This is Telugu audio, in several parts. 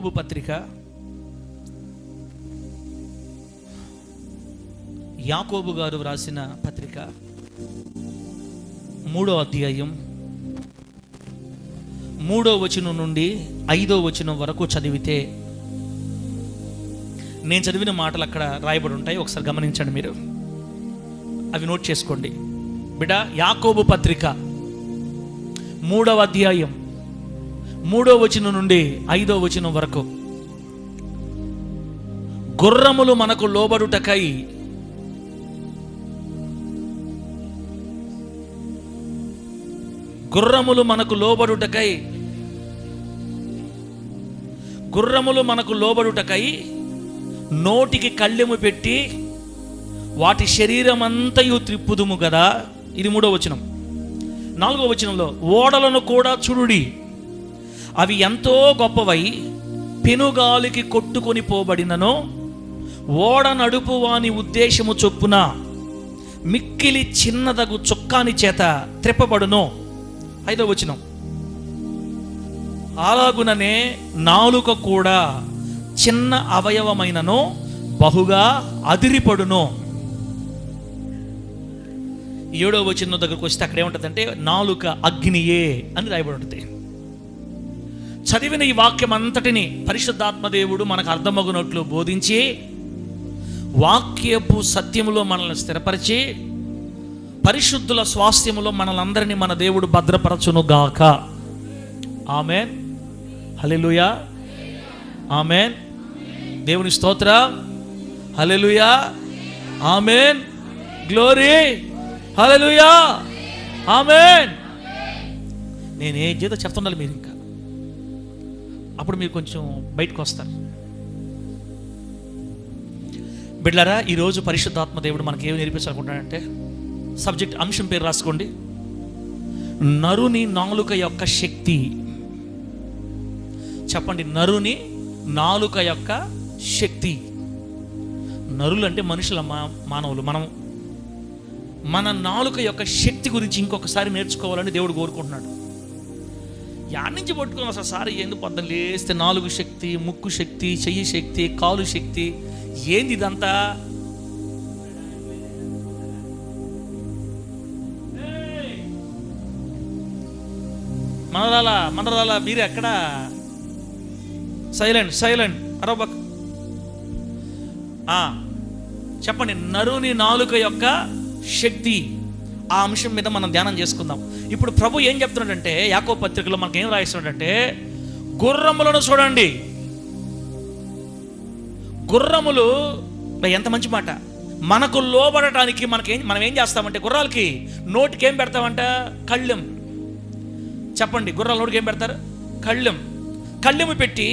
యాకోబు పత్రిక యాకోబు గారు వ్రాసిన పత్రిక 3వ అధ్యాయం 3వ వచనం నుండి 5వ వచనం వరకు చదివితే నేను చదివిన మాటలు అక్కడ రాయబడి ఉంటాయి. ఒకసారి గమనించండి, మీరు అవి నోట్ చేసుకోండి బిడ్డ. యాకోబు పత్రిక 3వ అధ్యాయం 3వ వచనం నుండి 5వ వచనం వరకు. గుర్రములు మనకు లోబడుటకై గుర్రములు మనకు లోబడుటకై నోటికి కళ్ళెము పెట్టి వాటి శరీరమంతయు త్రిప్పుదుము కదా. ఇది 3వ వచనం. 4వ వచనంలో ఓడలను కూడా చూడుడి, అవి ఎంతో గొప్పవై పెనుగాలికి కొట్టుకొని పోబడినను ఓడ నడుపు వాని ఉద్దేశము చొప్పున మిక్కిలి చిన్నదగు చొక్కాని చేత త్రిప్పబడును. 5వ వచనం, అలాగుననే నాలుక కూడా చిన్న అవయవమైనను బహుగా అదిరిపడును. 7వ వచనం దగ్గరకు వస్తే అక్కడ ఏముంటుందంటే నాలుక అగ్నియే అని రాయబడి ఉంటుంది. చదివిన ఈ వాక్యం అంతటిని పరిశుద్ధాత్మ దేవుడు మనకు అర్థమగునట్లు బోధించి వాక్యపు సత్యములో మనల్ని స్థిరపరిచి పరిశుద్ధుల స్వాస్థ్యములో మనలందరినీ మన దేవుడు భద్రపరచునుగాక. ఆమెన్, హల్లెలూయా, ఆమెన్. దేవుని స్తోత్ర, హల్లెలూయా, ఆమెన్, గ్లోరీ, హల్లెలూయా, ఆమెన్. నేను ఏం చేదో చెప్తుండాలి మీరు, ఇంకా అప్పుడు మీరు కొంచెం బయటకు వస్తారు. బిడ్డలారా, ఈరోజు పరిశుద్ధాత్మ దేవుడు మనకి ఏమి నేర్పించాలనుకుంటాడంటే, సబ్జెక్ట్ అంశం పేరు రాసుకోండి, నరుని నాలుక యొక్క శక్తి. చెప్పండి, నరుని నాలుక యొక్క శక్తి. నరులు అంటే మనుషుల, మానవులు. మన నాలుక యొక్క శక్తి గురించి ఇంకొకసారి నేర్చుకోవాలని దేవుడు కోరుకుంటున్నాడు. యాడ్ నుంచి పట్టుకోవాలి అసలు సారి ఎందుకు పొద్దున లేస్తే నాలుగు శక్తి, ముక్కు శక్తి, చెయ్యి శక్తి, కాలు శక్తి, ఏంది ఇదంతా? మనరాలా మీరు ఎక్కడ? సైలెంట్ అరవబక్. చెప్పండి, నరుని నాలుక యొక్క శక్తి. ఆ అంశం మీద మనం ధ్యానం చేసుకుందాం. ఇప్పుడు ప్రభు ఏం చెప్తున్నాడంటే, యాకోబు పత్రికలో మనకి ఏం రాయిస్తున్నాడంటే, గుర్రములను చూడండి. గుర్రములు, ఎంత మంచి మాట. మనకు లోబడటానికి మనం ఏం చేస్తామంటే, గుర్రాలకి నోటికి ఏం పెడతామంట? కళ్ళెం. చెప్పండి, గుర్రాల నోటికి ఏం పెడతారు? కళ్ళెము పెట్టి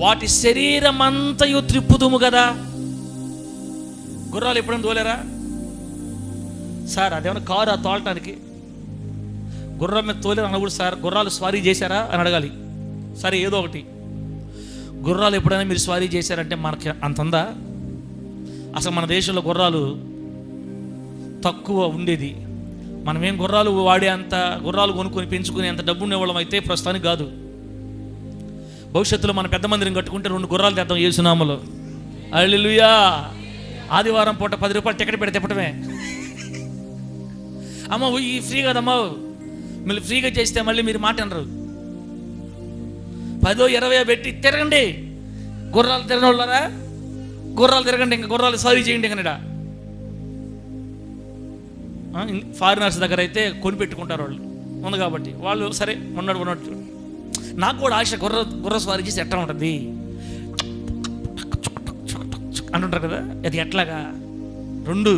వాటి శరీరం అంతయు త్రిప్పుదుము కదా. గుర్రాలు ఎప్పుడైనా తోలేరా సార్? అదేమన్నా కారు ఆ తోలటానికి? గుర్రం మీద తోలేరు అనకూడదు సార్. గుర్రాలు స్వారీ చేశారా అని అడగాలి. సరే, ఏదో ఒకటి. గుర్రాలు ఎప్పుడైనా మీరు స్వారీ చేశారంటే మనకి అంతందా? అసలు మన దేశంలో గుర్రాలు తక్కువ ఉండేది. మనమేం గుర్రాలు వాడే అంత, గుర్రాలు కొనుక్కొని పెంచుకునే అంత డబ్బు ఉండేవాళ్ళం అయితే ప్రస్తుతానికి కాదు. భవిష్యత్తులో మన పెద్ద మందిరం కట్టుకుంటే 2 గుర్రాలు తెద్దాం యేసునామములో. హల్లెలూయా. ఆదివారం పూట 10 రూపాయలు టికెట్ పెడితే తిప్పటమే. అమ్మ ఈ ఫ్రీ కదమ్మా, మళ్ళీ ఫ్రీగా చేస్తే మళ్ళీ మీరు మాట అనరు. 10-20 పెట్టి తిరగండి. గుర్రాలు తిరగని వాళ్ళరా? గుర్రాలు తిరగండి, ఇంకా గుర్రాలు సారీ చేయండి. ఇంకా ఫారినర్స్ దగ్గర అయితే కొని పెట్టుకుంటారు వాళ్ళు, ఉంది కాబట్టి. వాళ్ళు సరే ఉన్నట్టు. నాకు కూడా ఆశ, గుర్ర స్వారీ చేసి ఎట్లా ఉంటుంది అంటుంటారు కదా. అది ఎట్లాగా 2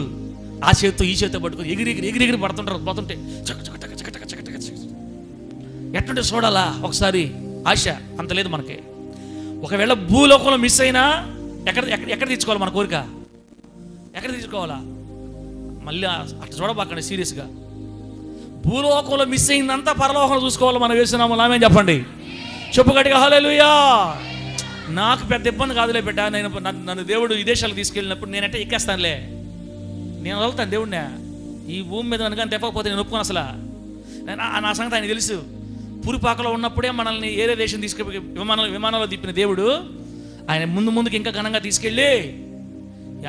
ఆ చేతితో ఈ చేతితో పట్టుకొని ఎగిరి పడుతుంటారు. పోతుంటే ఎట్లుంటే చూడాలా ఒకసారి ఆశ. అంత లేదు మనకి. ఒకవేళ భూలోకంలో మిస్ అయినా ఎక్కడ తీర్చుకోవాలి మన కోరిక? ఎక్కడ తీర్చుకోవాలా? మళ్ళీ అట్లా చూడబాకండి సీరియస్గా. భూలోకంలో మిస్ అయిందంతా పరలోకంలో చూసుకోవాలి. మనం వేసినాము నామేం చెప్పండి, చెప్పు గట్టిగా హల్లెలూయా. నాకు పెద్ద ఇబ్బంది కాదులే బిడ్డ. నన్ను దేవుడు విదేశాలకు తీసుకెళ్ళినప్పుడు నేనంటే ఎక్కేస్తానులే, నేను వదులుతాను దేవుడిని. ఈ భూమి మీద కనుక తెప్పకపోతే నేను ఒప్పుకోను అసలు. నా సంగతి ఆయన తెలుసు. పురిపాకలో ఉన్నప్పుడే మనల్ని ఏరే దేశం తీసుకెళ్ళి విమానంలో తిప్పిన దేవుడు ఆయన ముందుకి ఇంకా ఘనంగా తీసుకెళ్ళి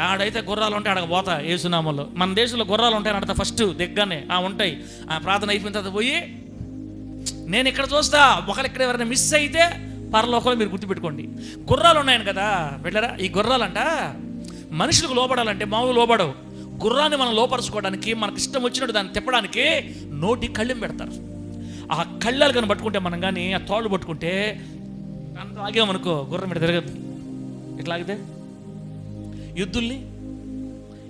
ఆడైతే గుర్రాలు ఉంటాయి ఆడక పోతా ఏసునామంలో. మన దేశంలో గుర్రాలు ఉంటాయని అడతా ఫస్ట్ దిగ్గానే ఉంటాయి. ఆ ప్రార్థన అయిపోయిన తర్వాత పోయి నేను ఇక్కడ చూస్తా, ఒకరు ఇక్కడ ఎవరైనా మిస్ అయితే పరలోకంలో మీరు గుర్తుపెట్టుకోండి. గుర్రాలు ఉన్నాయని కదా వెళ్ళరా. ఈ గుర్రాలంట మనుషులకు లోపడాలంటే మామూలు లోపడవు. గుర్రాన్ని మనం లోపరుచుకోవడానికి, మనకు ఇష్టం వచ్చినట్టు దాన్ని తిప్పడానికి నోటి కళ్ళెం పెడతారు. ఆ కళ్ళాలు కానీ పట్టుకుంటే మనం కానీ ఆ తోళ్ళు పట్టుకుంటే అంత ఆగామనుకో గుర్రం మీద తిరగదు. ఇట్లా ఆగితే ఎద్దుల్ని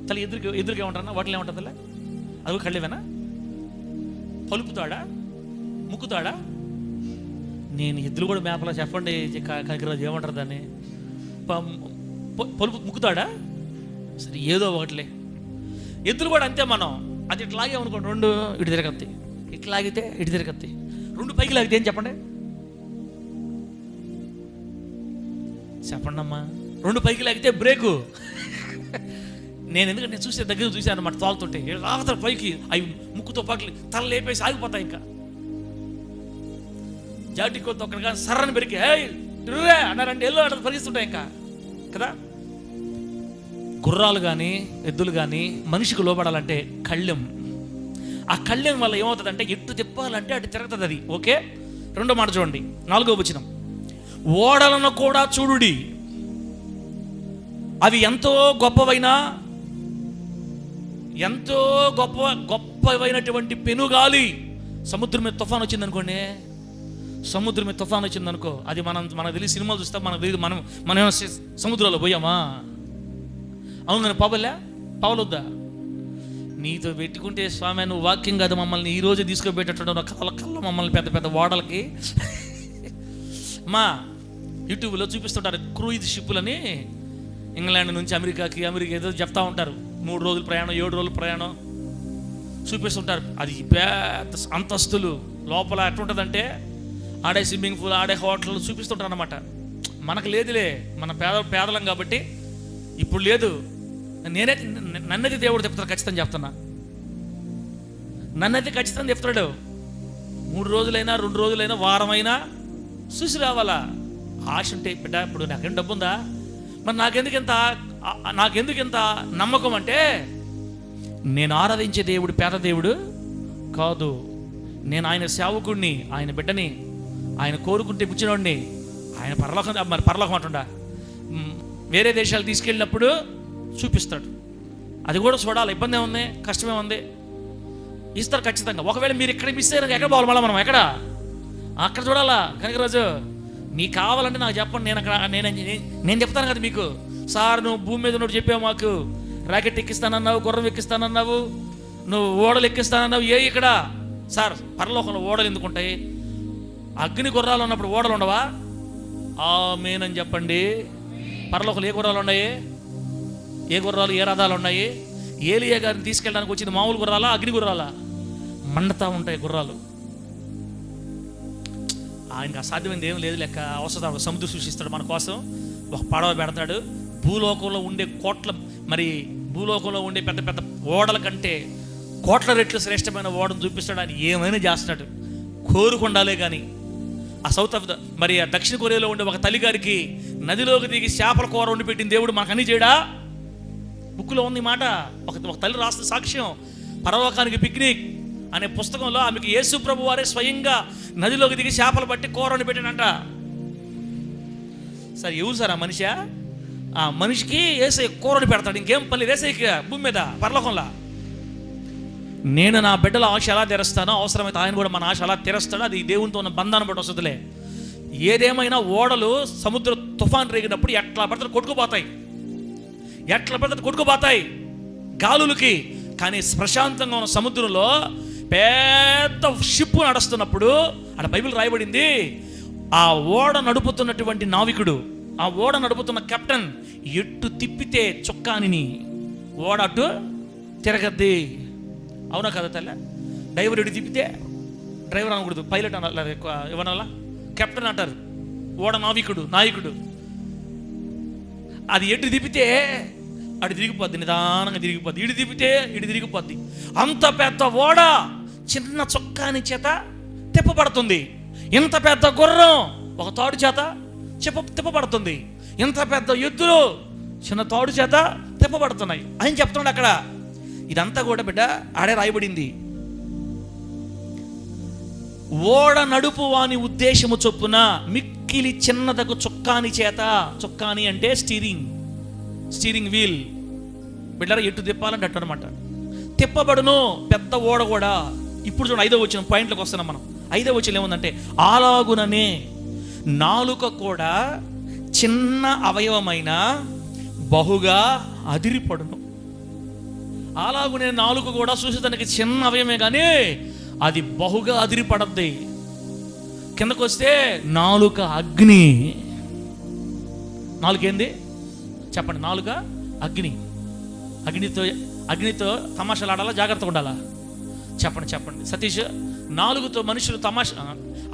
తల ఎదురుగా ఏమంటారన్నా వాటిలో ఏమంటుందిలే అది కళ్ళేవేనా, పలుపుతాడా, ముక్కుతాడా? నేను ఎద్దులు కూడా మేపలా చెప్పండి కాకిరాజు ఏమంటారు దాన్ని, పలుపు ముక్కుతాడా? సరే ఏదో ఒకటిలే. ఎద్దులు కూడా అంతే. మనం అది ఇట్లా లాగేమనుకోండి రెండు ఇటు తిరగత్తాయి, ఇట్లా లాగితే ఇటు తిరగత్తాయి. రెండు పైకి లాగితే ఏం చెప్పండి అమ్మా. రెండు పైకి లాగితే బ్రేకు. నేను ఎందుకంటే నేను చూసే దగ్గర చూసాను అన్నమాట. తోలుతుంటే ఆగుతారు పైకి, అవి ముక్కుతో పాటలు తల లేపేసి ఆగిపోతాయి. ఇంకా జాటికో తొక్కగా సర్రని పెరిగి అన్నారంటే ఎల్లో అట్లా పరిగిస్తుంటాయి ఇంకా కదా. గుర్రాలు కానీ ఎద్దులు కానీ మనిషికి లోపడాలంటే కళ్ళెం. ఆ కళ్ళెం వల్ల ఏమవుతుందంటే ఎట్టు తిప్పాలంటే అటు తిరుగుతుంది అది. ఓకే, రెండో మాట చూడండి, 4వ వచనం. ఓడలను కూడా చూడుడి, అవి ఎంతో గొప్పవైనా ఎంతో గొప్పవైనటువంటి పెనుగాలి. సముద్రం మీద తుఫాన్ వచ్చిందనుకోండి, సముద్రం మీద తుఫాన్ వచ్చిందనుకో, అది మనకు తెలిసి సినిమాలు చూస్తాం, మనకు తెలియదు. మనం సముద్రంలో పోయామా? అవును, నేను పవలొద్దా? నీతో పెట్టుకుంటే స్వామి నువ్వు వాక్యం కాదు మమ్మల్ని ఈరోజు తీసుకుపోయేటట్టు కళ్ళ మమ్మల్ని పెద్ద పెద్ద ఓడలకి యూట్యూబ్లో చూపిస్తుంటారు. క్రూయిజ్ షిప్పులని ఇంగ్లాండ్ నుంచి అమెరికా ఏదో చెప్తా ఉంటారు. 3 రోజులు ప్రయాణం, 7 రోజులు ప్రయాణం చూపిస్తుంటారు. అది పెద్ద అంతస్తులు లోపల ఎట్లుంటుందంటే ఆడే స్విమ్మింగ్ పూల్, ఆడే హోటల్ చూపిస్తుంటారు అన్నమాట. మనకు లేదులే, మన పేదలం కాబట్టి ఇప్పుడు లేదు. నన్నైతే దేవుడు చెప్తాడు, ఖచ్చితంగా చెప్తున్నా. నన్నైతే ఖచ్చితంగా చెప్తాడు. 3 రోజులైనా 2 రోజులైనా వారమైనా చూసి రావాలా. ఆశ ఉంటే బిడ్డ, ఇప్పుడు నాకేం డబ్బు ఉందా, మరి నాకెందుకు ఇంత నమ్మకం అంటే నేను ఆరాధించే దేవుడు పేద దేవుడు కాదు. నేను ఆయన సేవకుడిని, ఆయన బిడ్డని, ఆయన కోరుకుంటే పుచ్చినోడిని. ఆయన పరలోకం అంటుండా వేరే దేశాలు తీసుకెళ్ళినప్పుడు చూపిస్తాడు. అది కూడా చూడాలి. ఇబ్బంది ఏముంది, కష్టమే ఉంది, ఇస్తారు ఖచ్చితంగా. ఒకవేళ మీరు ఇక్కడ మిస్ అయ్యారు ఎక్కడ పోవాలి మళ్ళీ మనం? ఎక్కడ? అక్కడ చూడాలా. కనకరాజు మీకు కావాలంటే నాకు చెప్పండి, నేను చెప్తాను కదా మీకు. సార్ నువ్వు భూమి మీద ఉన్నట్టు చెప్పావు, మాకు రాకెట్ ఎక్కిస్తానన్నావు, గుర్రం ఎక్కిస్తానన్నావు, నువ్వు ఓడలు ఎక్కిస్తానన్నావు. ఇక్కడ సార్ పరలోకంలో ఓడలు ఎందుకుంటాయి? అగ్ని గుర్రాలు ఉన్నప్పుడు ఓడలు ఉండవా? ఆమేనని చెప్పండి. పరలోకంలో ఏ గుర్రాలు ఉన్నాయి? ఏ గుర్రాలు, ఏ రథాలు ఉన్నాయి? ఏలియా గారిని తీసుకెళ్ళడానికి వచ్చింది మామూలు గుర్రాలా, అగ్ని గుర్రాలా? మండతా ఉంటాయి గుర్రాలు. ఆయనకు అసాధ్యమైనది ఏం లేదు లెక్క. అవసరం సముద్రం సృష్టిస్తాడు మన కోసం, ఒక పడవ పెడతాడు. భూలోకంలో ఉండే పెద్ద పెద్ద ఓడల కంటే కోట్ల రెట్లు శ్రేష్టమైన ఓడను చూపిస్తాడు. ఆయన ఏమైనా చేస్తాడు, కోరుకుండాలే. కానీ ఆ ఆ దక్షిణ కొరియాలో ఉండే ఒక తల్లిగారికి నదిలోకి దిగి చేపల కూర వండి పెట్టిన దేవుడు మనకు అన్ని చేయడా? బుక్లో ఉంది మాట. ఒక తల్లి రాసిన సాక్ష్యం. పరలోకానికి పిక్నిక్ అనే పుస్తకంలో ఆమెకు యేసు ప్రభు వారే స్వయంగా నదిలోకి దిగి చేపలు పట్టి కూర వండి పెట్టాడంట. సరే ఎవరు సార్ ఆ మనిషి? ఆ మనిషికి యేసయ్య కూర వండి పెడతాడు. ఇంకేం పని లేదు యేసయ్యకి భూమి మీద, పరలోకంలో. నేను నా బిడ్డల ఆశ ఎలా తెరుస్తానో అవసరమైతే ఆయన కూడా మన ఆశ అలా తెరుస్తాడు. అది దేవునితో ఉన్న బంధాన్ని బట్టి వస్తుందిలే. ఏదేమైనా ఓడలు సముద్ర తుఫాన్ రేగినప్పుడు ఎట్లా పడతారు కొట్టుకుపోతాయి గాలులకి. కానీ ప్రశాంతంగా ఉన్న సముద్రంలో పెద్ద షిప్పు నడుస్తున్నప్పుడు అక్కడ బైబిల్ రాయబడింది, ఆ ఓడ నడుపుతున్నటువంటి నావికుడు, ఆ ఓడ నడుపుతున్న కెప్టెన్ ఎట్టు తిప్పితే చొక్కాని ఓడ అటు తిరగద్ది. అవునా కదా తల్లి? డ్రైవర్ ఎటు తిప్పితే, డ్రైవర్ అనకూడదు, పైలట్ అనాలి, ఏమనాలా, కెప్టెన్ అంటారు. ఓడ నాయకుడు అది ఎటు తిప్పితే అటు తిరిగిపోద్ది, నిదానంగా తిరిగిపోద్ది. ఇటు తిప్పితే ఇటు తిరిగిపోద్ది. అంత పెద్ద ఓడ చిన్న చొక్కాని చేత తిప్పబడుతుంది. ఇంత పెద్ద గుర్రం ఒక తాడు చేత తిప్పబడుతుంది, ఇంత పెద్ద ఎద్దులు చిన్న తాడు చేత తిప్పబడుతున్నాయి అని చెప్తున్నాడు అక్కడ. ఇదంతా కూడా బిడ్డ ఆడే రాయబడింది. ఓడ నడుపు వాని ఉద్దేశము చొప్పున మిక్కిలి చిన్నదకు చొక్కాని చేత, చొక్కాని అంటే స్టీరింగ్ వీల్ బిడ్డరా, ఎటు తిప్పాలంటే అట్టు అనమాట, తిప్పబడును పెద్ద ఓడ కూడా. ఇప్పుడు చూడండి 5వ వచనం పాయింట్లకు వస్తున్నాం మనం. 5వ వచనం ఏముందంటే, అలాగుననే నాలుక కూడా చిన్న అవయవమైన బహుగా అదిరిపడును. అలాగునే నాలుక కూడా చూసేదానికి చిన్న అవయవమే కానీ అది బహుగా అదిరిపడద్ది. కిందకు వస్తే నాలుక అగ్ని. నాలుక ఏంది చెప్పండి? నాలుక అగ్ని. అగ్నితో తమాషాలు ఆడాలా, జాగ్రత్తగా ఉండాలా? చెప్పండి సతీష్. నాలుగుతో మనుషులు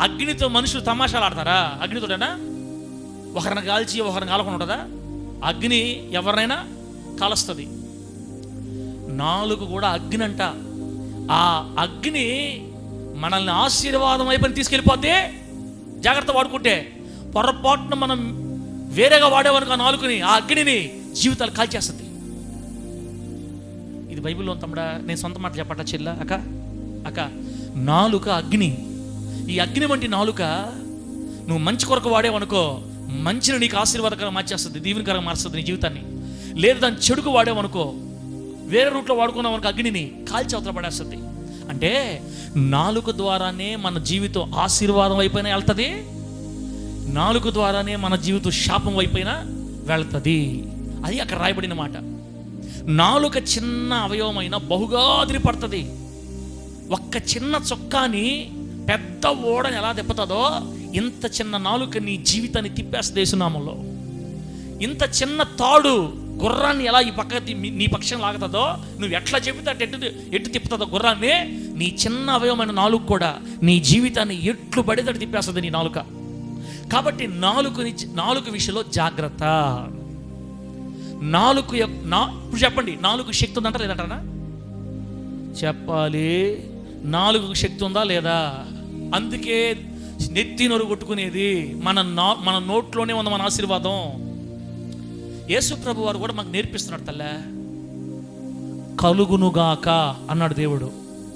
అగ్నితో మనుషులు తమాషాలు ఆడతారా? అగ్నితోటేనా? ఒకరిని కాల్చి ఒకరిని కాలకుండా ఉంటుందా? అగ్ని ఎవరినైనా కాలుస్తుంది. నాలుగు కూడా అగ్ని అంట. ఆ అగ్ని మనల్ని ఆశీర్వాదం అయిపోయి తీసుకెళ్ళిపోతే జాగ్రత్త వాడుకుంటే, పొరపాటున మనం వేరేగా వాడేవనుకో నాలుగుని, ఆ అగ్నిని జీవితాలు కాల్చేస్తుంది. ఇది బైబిల్లో తమ్ముడా, నేను సొంత మాట చెప్పట చెల్ల అక్క నాలుక అగ్ని. ఈ అగ్ని వంటి నాలుక నువ్వు మంచి కొరకు వాడేవనుకో, మంచిని నీకు ఆశీర్వాదకరంగా మార్చేస్తుంది, దీవెనకరంగా మార్చుతుంది నీ జీవితాన్ని. లేదు దాన్ని చెడుకు వాడేవనుకో, వేరే రూట్లో వాడుకున్నావు అనుకో, అగ్నిని కాల్చి అవతల పడేస్తుంది. అంటే నాలుక ద్వారానే మన జీవితం ఆశీర్వాదం అయిపోయినా వెళ్తుంది, నాలుక ద్వారానే మన జీవితం శాపం అయిపోయినా వెళ్తుంది. అది అక్కడ రాయబడిన మాట. నాలుక చిన్న అవయవమైన బహుగా అదిరిపడుతుంది. ఒక్క చిన్న చొక్కాని పెద్ద ఓడని ఎలా తిప్పుతుందో, ఇంత చిన్న నాలుక నీ జీవితాన్ని తిప్పేస్తుంది యేసునామంలో. ఇంత చిన్న తాడు గుర్రాన్ని ఎలా ఈ పక్క నీ పక్షం లాగుతుందో, నువ్వు ఎట్లా చెబితే అటు ఎటు తిప్పుతుందో గుర్రాన్ని, నీ చిన్న అవయవమైన నాలుక కూడా నీ జీవితాన్ని ఎట్లు పడితే తిప్పేస్తుంది నీ నాలుక. కాబట్టి నాలుక విషయంలో జాగ్రత్త. ఇప్పుడు చెప్పండి, నాలుగు శక్తి ఉందంటారా లేదంటారా? చెప్పాలి. నాలుగు శక్తి ఉందా లేదా? అందుకే నెత్తి నొరు కొట్టుకునేది మన నోట్లోనే ఉంది మన ఆశీర్వాదం. యేసు ప్రభు వారు కూడా మాకు నేర్పిస్తున్నాడు. తల్లే కలుగునుగాక అన్నాడు దేవుడు,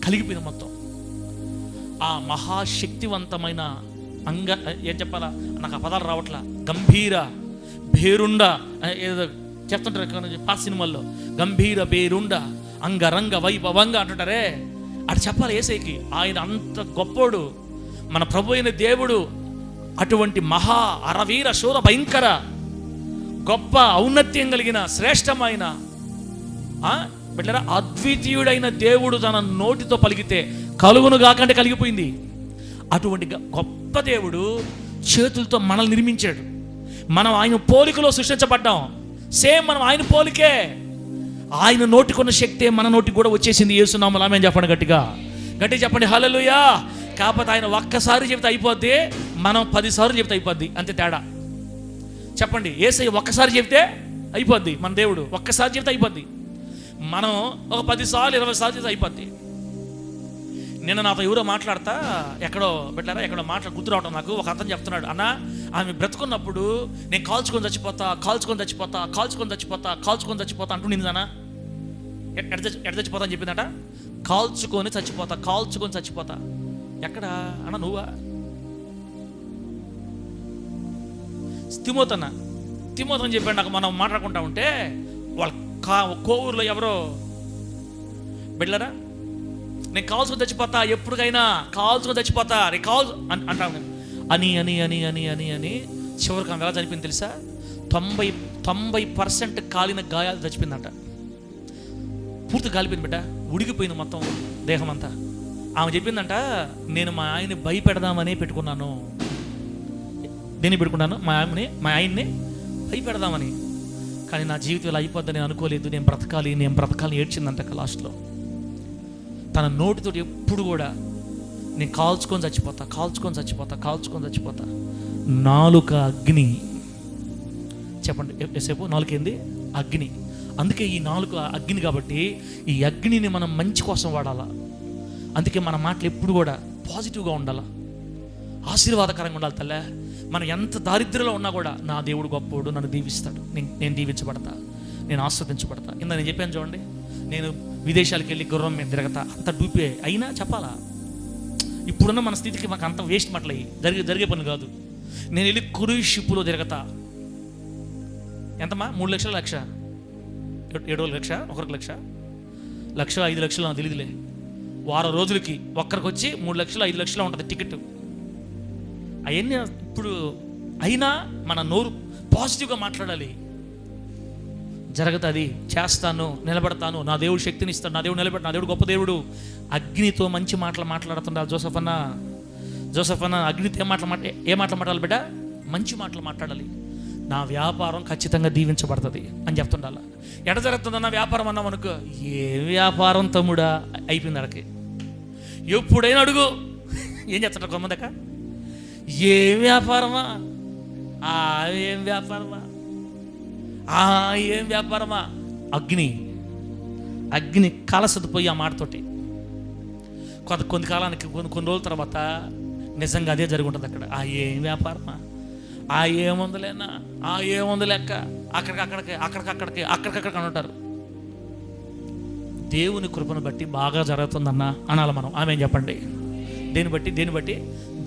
కలిగిపోయిన మొత్తం. ఆ మహాశక్తివంతమైన ఏం చెప్పాలా, నాకు ఆ పదాలు రావట్లా, గంభీర భేరుండ ఏదో చెప్తుంటారు పాత సినిమాల్లో, గంభీర బేరుండ అంగరంగ వైభవంగా అంటుంటారే, అటు చెప్పాలి యేసయ్యకి. ఆయన అంత గొప్పోడు మన ప్రభు అయిన దేవుడు. అటువంటి మహా అరవీర శూర భయంకర గొప్ప ఔన్నత్యం కలిగిన శ్రేష్టమైన బిడ్డరా అద్వితీయుడైన దేవుడు తన నోటితో పలికితే కలుగును కాకంటే కలిగిపోయింది. అటువంటి గొప్ప దేవుడు చేతులతో మనల్ని నిర్మించాడు. మనం ఆయన పోలికలో సృష్టించబడ్డాం. సేమ్ మనం ఆయన పోలికే. ఆయన నోటికున్న శక్తే మన నోటికి కూడా వచ్చేసింది. యేసునామములో ఆమేన్ చెప్పండి, గట్టిగా చెప్పండి హల్లెలూయా. కాకపోతే ఆయన ఒక్కసారి చెప్తే అయిపోద్ది, మనం 10 సార్లు చెప్తే అయిపోద్ది, అంతే తేడా. చెప్పండి, యేసయ్య ఒక్కసారి చెప్తే అయిపోద్ది, మన దేవుడు ఒక్కసారి చెప్తే అయిపోద్ది. మనం ఒక 10 సార్లు 20 సార్లు చెప్తే అయిపోద్ది. నిన్న నాతో ఎవరో మాట్లాడతా, ఎక్కడో గుర్తు రావటం నాకు. ఒక అతను చెప్తున్నాడు, అన్న ఆమె బ్రతుకున్నప్పుడు నేను కాల్చుకొని చచ్చిపోతా అంటుండిందన్నా. ఎడ చచ్చిపోతా అని చెప్పిందట. కాల్చుకొని చచ్చిపోతా. ఎక్కడ అన్న? నువ్వా? తిమోతని చెప్పాడు నాకు. మనం మాట్లాడుకుంటా ఉంటే వాళ్ళ కోవూరులో ఎవరో బిడ్డరా, నేను కాల్చుకొని చచ్చిపోతా, ఎప్పటికైనా కాల్చుకొని చచ్చిపోతా, అంటాను అని అని అని అని అని అని చివరికి ఆమె ఎలా చనిపోయింది తెలుసా? 90% కాలిన గాయాలు చచ్చిపోయిందంట. పూర్తి కాలిపోయింది బిడ్డ, ఉడికిపోయింది మొత్తం దేహం అంతా. ఆమె చెప్పిందంట, నేను మా ఆయన్ని భయపెడదామని పెట్టుకున్నాను. దేన్ని పెట్టుకున్నాను? మా ఆయన్ని భయపెడదామని. కానీ నా జీవితం ఇలా అయిపోద్దని నేను అనుకోలేదు. నేను బ్రతకాలి ఏడ్చిందంట. లాస్ట్లో తన నోటితో ఎప్పుడు కూడా నేను కాల్చుకొని చచ్చిపోతా. నాలుక అగ్ని. చెప్పండి ఎంతసేపు? నాలుక ఏంది? అగ్ని. అందుకే ఈ నాలుక అగ్ని. కాబట్టి ఈ అగ్నిని మనం మంచి కోసం వాడాలా. అందుకే మన మాటలు ఎప్పుడు కూడా పాజిటివ్గా ఉండాలా. ఆశీర్వాదకరంగా ఉండాలి తల్లే. మనం ఎంత దారిద్ర్యంలో ఉన్నా కూడా నా దేవుడు గొప్పోడు, నన్ను దీవిస్తాడు, నేను దీవించబడతా, నేను ఆస్వాదించబడతా. ఇందా నేను చెప్పాను చూడండి, నేను విదేశాలకు వెళ్ళి గుర్రం మీద తిరగతా, అంత డూపే అయినా చెప్పాలా? ఇప్పుడున్న మన స్థితికి మాకు అంత వేస్ట్ మాటలు జరిగే పని కాదు. నేను వెళ్ళి క్రూయిజ్ షిప్లో తిరగతా, ఎంతమ్మా 3 లక్షల 7 లక్ష, 1 లక్ష, 1,05,000 నాకు తెలియదులే. వారం రోజులకి ఒక్కరికి వచ్చి 3 లక్షలు 5 లక్షలు ఉంటుంది టికెట్. అవన్నీ ఇప్పుడు అయినా మన నోరు పాజిటివ్గా మాట్లాడాలి. జరుగుతుంది, చేస్తాను, నిలబడతాను, నా దేవుడు శక్తిని ఇస్తాడు, నా దేవుడు నిలబెడతాడు, నా దేవుడు గొప్ప దేవుడు. అగ్నితో మంచి మాటలు మాట్లాడుతుండాలి జోసెఫ్ అన్న అగ్నితో ఏ మాటలు మాట్లాడాలి బిడ్డ? మంచి మాటలు మాట్లాడాలి. నా వ్యాపారం ఖచ్చితంగా దీవించబడుతుంది అని చెప్తుండాలి. ఎట జరుగుతుందన్న వ్యాపారం అన్నాం అనుకో, ఏ వ్యాపారం తమ్ముడా అయిపోయింది అడకి. ఎప్పుడైనా అడుగు, ఏం చెప్తాడు కొంతమంది, ఏం వ్యాపారమా, ఏం వ్యాపారమా, ఏం వ్యాపారమా. అగ్ని కలసదు పోయి ఆ మాటతోటి. కొన్ని కాలానికి కొన్ని రోజుల తర్వాత నిజంగా అదే జరుగుంటుంది అక్కడ. ఏం వ్యాపారమా, ఏముందిలేనా, ఏముంది లెక్క, అక్కడికక్కడికి అంటారు. దేవుని కృపను బట్టి బాగా జరుగుతుందన్న అనాలి మనం. ఆమె చెప్పండి. దేని బట్టి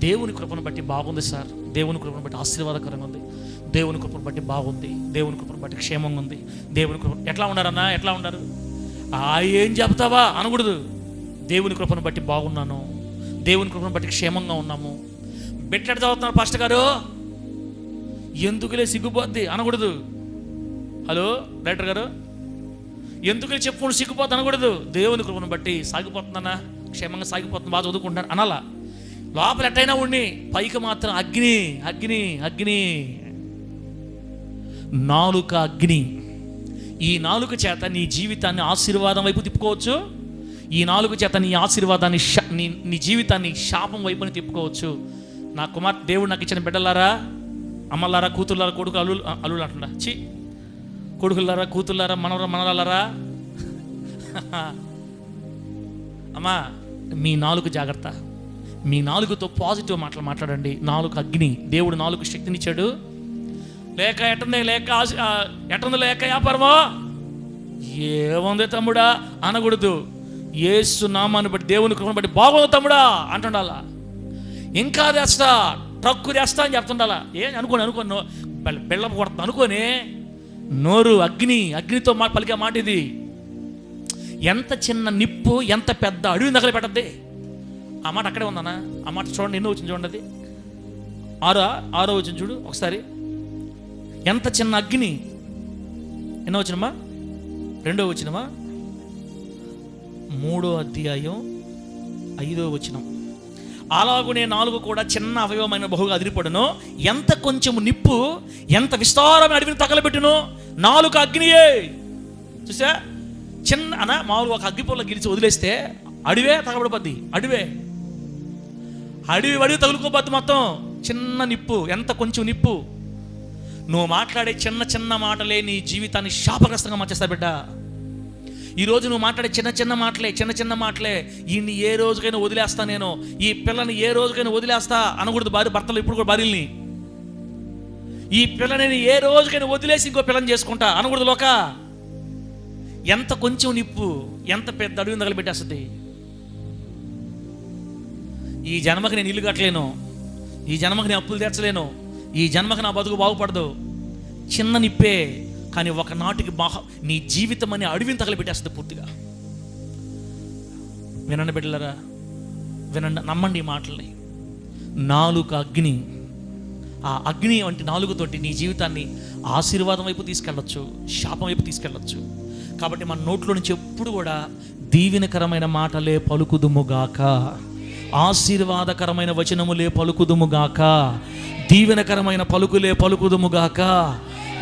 దేవుని కృపను బట్టి బాగుంది సార్, దేవుని కృపను బట్టి ఆశీర్వాదకరంగా ఉంది, దేవుని కృపను బట్టి బాగుంది, దేవుని కృపను బట్టి క్షేమంగా ఉంది. దేవుని కృప ఎట్లా ఉండారన్నా, ఎట్లా ఉండారు? ఏం చెప్తావా అనకూడదు. దేవుని కృపను బట్టి బాగున్నాను, దేవుని కృపను బట్టి క్షేమంగా ఉన్నాము. బెట్లెట్ చదువుతున్నారు పాస్టర్ గారు, ఎందుకులే సిగ్గుపోద్ది అనకూడదు. హలో డైరెక్టర్ గారు, ఎందుకులే చెప్పుకుంటూ సిగ్గుపోద్ది అనకూడదు. దేవుని కృపను బట్టి సాగిపోతుందన్నా, క్షేమంగా సాగిపోతుంది, బాగా చదువుకుంటున్నాను అనాలా. లోపల ఎట్టయినా ఉండి పైకి మాత్రం అగ్ని. నాలుక అగ్ని. ఈ నాలుక చేత నీ జీవితాన్ని ఆశీర్వాదం వైపు తిప్పుకోవచ్చు. ఈ నాలుక చేత నీ ఆశీర్వాదాన్ని నీ జీవితాన్ని శాపం వైపుని తిప్పుకోవచ్చు. నా కుమార్ దేవుడు నాకు ఇచ్చిన బిడ్డలారా, అమ్మలారా, కూతుర్లారా, కొడుకు అల్లుళ్ళు అంటున్నా, కొడుకులారా, కూతుర్లారా, మనవరాలారా, అమ్మా మీ నాలుగు జాగ్రత్త. మీ నాలుగుతో పాజిటివ్ మాటలు మాట్లాడండి. నాలుగు అగ్ని. దేవుడు నాలుగు శక్తినిచ్చాడు. లేక ఎట్టుంది లేక వ్యాపారమో, ఏముంది తమ్ముడా అనకూడదు. యేసు నామాన్ని బట్టి, దేవుని కృపను బట్టి బాగుంది తమ్ముడా అంటుండాలా. ఇంకా తెస్తా, ట్రక్కు తెస్తా అని చెప్తుండాలా. అనుకోను బెల్లం కొడతా అనుకోని. నోరు అగ్నితో పలికే మాట ఇది. ఎంత చిన్న నిప్పు ఎంత పెద్ద అడవిని దగ్గర పెట్టద్ది. ఆ మాట అక్కడే ఉందన్నా. ఆ మాట చూడండి, ఎన్నో వచ్చింది చూడండి, అది 6వ వచ్చింది చూడు ఒకసారి. ఎంత చిన్న అగ్ని. ఎన్నో వచ్చినమ్మా? 2వ వచ్చినమా? 3వ అధ్యాయం 5వ వచనం. అలాగునే 4 కూడా చిన్న అవయవమైన బహుగా అదిరిపడును. ఎంత కొంచెం నిప్పు ఎంత విస్తారమైన అడవిని తగలబెట్టును. 4 అగ్నియే. చూసా, చిన్న మామూలు ఒక అగ్గిపొల్ల గిలిచి వదిలేస్తే అడివే తగలబడిపోద్ది. అడివి తగులుకోబద్దు మొత్తం. చిన్న నిప్పు, ఎంత కొంచెం నిప్పు. నువ్వు మాట్లాడే చిన్న మాటలే నీ జీవితాన్ని శాపగ్రస్తంగా మార్చేస్తా బిడ్డ. ఈరోజు నువ్వు మాట్లాడే చిన్న మాటలే ఈయన్ని ఏ రోజుకైనా వదిలేస్తా, నేను ఈ పిల్లని ఏ రోజుకైనా వదిలేస్తా అనకూడదు. భర్తలు ఇప్పుడు కూడా భార్యల్ని, ఈ పిల్లని ఏ రోజుకైనా వదిలేసి ఇంకో పిల్లని చేసుకుంటా అనకూడదు. లోక ఎంత కొంచెం నిప్పు ఎంత పెద్ద అడుగుని తగలబెట్టేస్తుంది. ఈ జన్మకి నేను ఇల్లు కట్టలేను, ఈ జన్మకి నేను అప్పులు తీర్చలేను, ఈ జన్మకి నా బతుకు బాగుపడదు. చిన్న నిప్పే, కానీ ఒకనాటికి నీ జీవితం అనే అడవిని తగలబెట్టేస్తుంది పూర్తిగా. వినండి బిడ్డలారా, వినండి, నమ్మండి ఈ మాటల్ని. 4 అగ్ని. ఆ అగ్ని వంటి 4తోటి నీ జీవితాన్ని ఆశీర్వాదం వైపు తీసుకెళ్ళచ్చు, శాపం వైపు తీసుకెళ్ళచ్చు. కాబట్టి మన నోట్లో నుంచి ఎప్పుడు కూడా దీవెనకరమైన మాటలే పలుకుదుముగాక, ఆశీర్వాదకరమైన వచనములే పలుకుదుముగాక, దీవెనకరమైన పలుకులే పలుకుదుముగాక.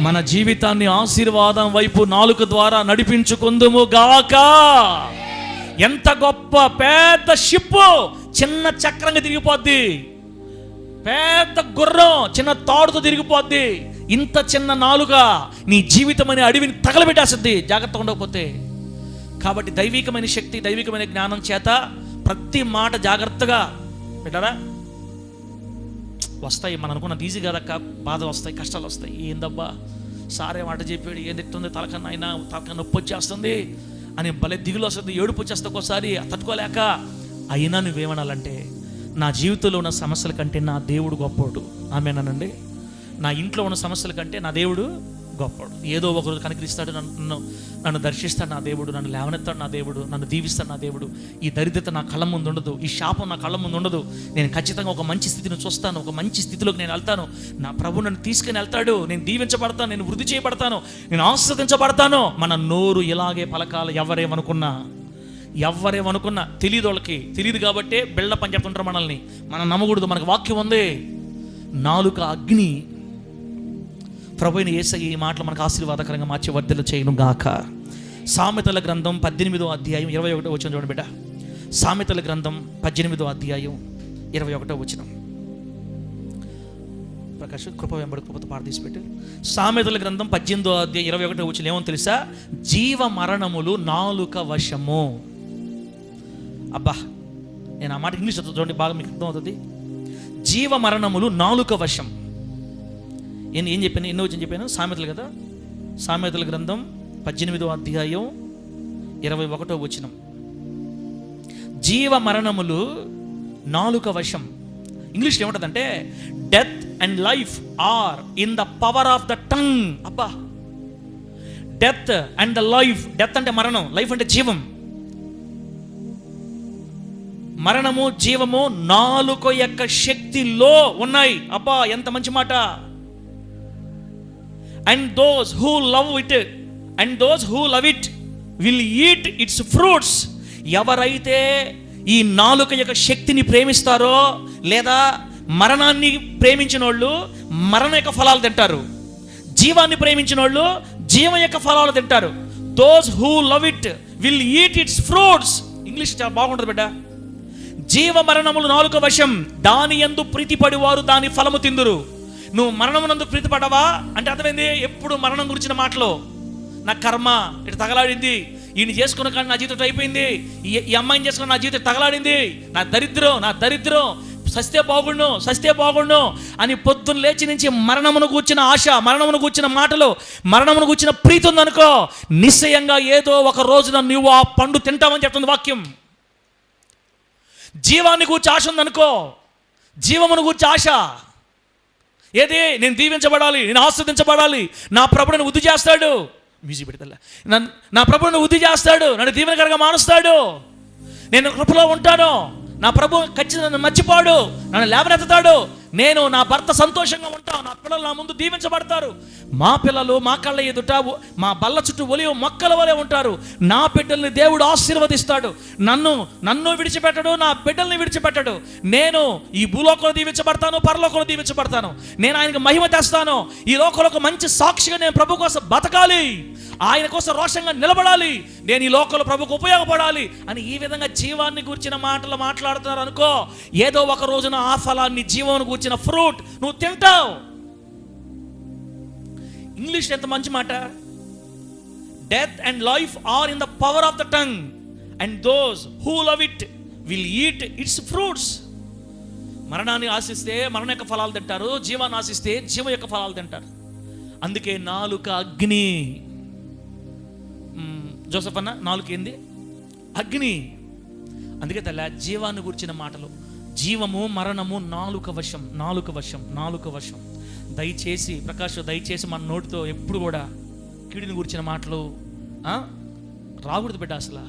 మన జీవితాన్ని ఆశీర్వాదం వైపు నాలుక ద్వారా నడిపించుకుందుముగాక. ఎంత గొప్ప పెద్ద షిప్పు చిన్న చక్రంగా తిరిగిపోద్ది, పెద్ద గుర్రం చిన్న తాడుతో తిరిగిపోద్ది. ఇంత చిన్న నాలుక నీ జీవితం అనే అడవిని తగలబెట్టేస్తుంది జాగ్రత్తగా ఉండకపోతే. కాబట్టి దైవికమైన శక్తి, దైవికమైన జ్ఞానం చేత ప్రతి మాట జాగ్రత్తగా పెట్టారా. వస్తాయి. మనం అనుకున్నది ఈజీ కదక్క, బాధ వస్తాయి, కష్టాలు వస్తాయి. ఏందబ్బా సారే మాట చెప్పాడు, ఏం తిట్టుంది, తలకన్నా నొప్పి వచ్చేస్తుంది అని భలే దిగులు వస్తుంది, ఏడుపు వచ్చేస్తుంది ఒక్కోసారి తట్టుకోలేక. అయినా నువ్వేమనాలంటే, నా జీవితంలో ఉన్న సమస్యల కంటే నా దేవుడు గొప్పోడు. ఆమేనండి. నా ఇంట్లో ఉన్న సమస్యల కంటే నా దేవుడు గొప్పడు. ఏదో ఒకరోజు కనికరిస్తాడు, నన్ను దర్శిస్తాడు నా దేవుడు, నన్ను లేవనెత్తాడు నా దేవుడు, నన్ను దీవిస్తాడు నా దేవుడు. ఈ దరిద్రత నా కళ్ళ ముందు ఉండదు, ఈ శాపం నా కళ్ళ ముందు ఉండదు. నేను ఖచ్చితంగా ఒక మంచి స్థితిని చూస్తాను, ఒక మంచి స్థితిలోకి నేను వెళ్తాను. నా ప్రభు నన్ను తీసుకుని వెళ్తాడు, నేను దీవించబడతాను, నేను వృద్ధి చేయబడతాను, నేను ఆస్వాదించబడతాను. మన నోరు ఇలాగే పలకాలు. ఎవరేమనుకున్నా తెలియదు, వాళ్ళకి తెలియదు కాబట్టే బిళ్ళ పని చెప్తుంటారు మనల్ని. మనం నమ్మకూడదు, మనకు వాక్యం ఉంది. నాలుక అగ్ని. ప్రభువైన యేసయ్య ఈ మాటలు మనకు ఆశీర్వాదకరంగా మార్చి వర్ధలు చేయను గాక. సామెతల గ్రంథం 18వ అధ్యాయం 21వ వచనం చూడండి బిడ్డ. సామెతల గ్రంథం 18వ అధ్యాయం 21వ వచనం. ప్రకాష్ కృప వెంబడి కృపతో పాట తీసిపెట్టు. సామెతల గ్రంథం 18వ అధ్యాయం 21వ వచనం ఏమో తెలుసా? జీవ మరణములు నాలుక వశము. అబ్బా, నేను ఆ మాట ఇంగ్లీష్ చూడండి, బాగా మీకు అర్థం అవుతుంది. జీవ మరణములు నాలుక వశం. ఏం చెప్పాను, ఎన్నో వచ్చిన చెప్పాను? సామెతలు కదా. సామెతల గ్రంథం 18వ అధ్యాయం 21వ వచనం. జీవ మరణములు నాలుక వశం. ఇంగ్లీష్లో ఏముంటుందంటే, death and life are in the power of the tongue. అబ్బా, death and the life. Death అంటే మరణం, లైఫ్ అంటే జీవం. మరణము జీవము నాలుక యొక్క శక్తిలో ఉన్నాయి. అబ్బా, ఎంత మంచి మాట. And those who love it will eat its fruits. ఎవరైతే ఈ నాలుక యొక్క శక్తిని ప్రేమిస్తారో, లేదా మరణాన్ని ప్రేమించిన వాళ్ళు మరణ యొక్క ఫలాలు తింటారు, జీవాన్ని ప్రేమించిన వాళ్ళు జీవం యొక్క ఫలాలు తింటారు. Those who love it will eat its fruits. English చాలా బాగుంటుంది బిడ్డ. జీవ మరణములు నాలుక వశం, దాని యందు ప్రీతిపడి వారు దాని ఫలము తిందురు. నువ్వు మరణమునందు ప్రీతిపడవా అంటే అర్థమైంది, ఎప్పుడు మరణం గురించిన మాటలు. నా కర్మ ఇటు తగలాడింది, ఈయన చేసుకున్న కానీ నా జీవితం అయిపోయింది, ఈ అమ్మాయిని చేసుకున్న నా జీవితం తగలాడింది, నా దరిద్రం సస్తే బాగుండు అని పొద్దున్న లేచి నుంచి మరణమును కూర్చిన ఆశ, మరణమును కూర్చిన మాటలు, మరణమును కూర్చిన ప్రీతి ఉందనుకో, నిశ్చయంగా ఏదో ఒక రోజున నువ్వు ఆ పండు తింటామని చెప్తుంది వాక్యం. జీవాన్ని కూర్చి ఆశ ఉందనుకో, జీవమును కూర్చి ఆశ. ఏది? నేను దీవించబడాలి, నేను ఆస్వాదించబడాలి, నా ప్రభువుని వృద్ధి చేస్తాడు. మ్యూజిక్ పెడతా. నా ప్రభువుని వృద్ధి చేస్తాడు, నన్ను దీవెనకరంగా మారుస్తాడు, నేను కృపలో ఉంటాను, నా ప్రభు ఖచ్చితంగా నన్ను మర్చిపోడు, నన్ను లేవనెత్తుతాడు, నేను నా భర్త సంతోషంగా ఉంటాను, నా పిల్లలు నా ముందు దీవించబడతారు, మా పిల్లలు మా కళ్ళ ఎదుట మా బల్ల చుట్టూ ఒలివ మొక్కల వలె ఉంటారు, నా బిడ్డల్ని దేవుడు ఆశీర్వదిస్తాడు, నన్ను విడిచిపెట్టడు, నా బిడ్డల్ని విడిచిపెట్టడు. నేను ఈ భూలోకంలో దీవించబడతాను, పరలోకంలో దీవించబడతాను, నేను ఆయనకు మహిమ తెస్తాను, ఈ లోకంలో మంచి సాక్షిగా నేను ప్రభు కోసం బతకాలి, ఆయన కోసం రోషంగా నిలబడాలి, నేను ఈ లోకంలో ప్రభుకు ఉపయోగపడాలి అని ఈ విధంగా జీవాన్ని గూర్చిన మాటలు మాట్లాడుతున్నారు అనుకో, ఏదో ఒక రోజున ఆ ఫలాన్ని, జీవాన్ని గూర్చిన ఫ్రూట్ నువ్వు తింటావు. ఇంగ్లీష్ ఎంత మంచి మాట. Death and life are in the power of the tongue and those who love it will eat its fruits. మరణాన్ని ఆశిస్తే మరణ యొక్క ఫలాలు తింటారు, జీవాన్ని ఆశిస్తే జీవం యొక్క ఫలాలు తింటారు. అందుకే నాలుక అగ్ని. జోసెఫ్ అన్న, నాలుక ఏంది? అగ్ని. అందుకే తల్ల జీవాన్ని గురించిన మాటలు, జీవము మరణము నాలుక వశం. దయచేసి ప్రకాష్, దయచేసి మన నోటితో ఎప్పుడు కూడా కీడుని గురించిన మాటలు రాకూడదు బిడ్డ. అసలు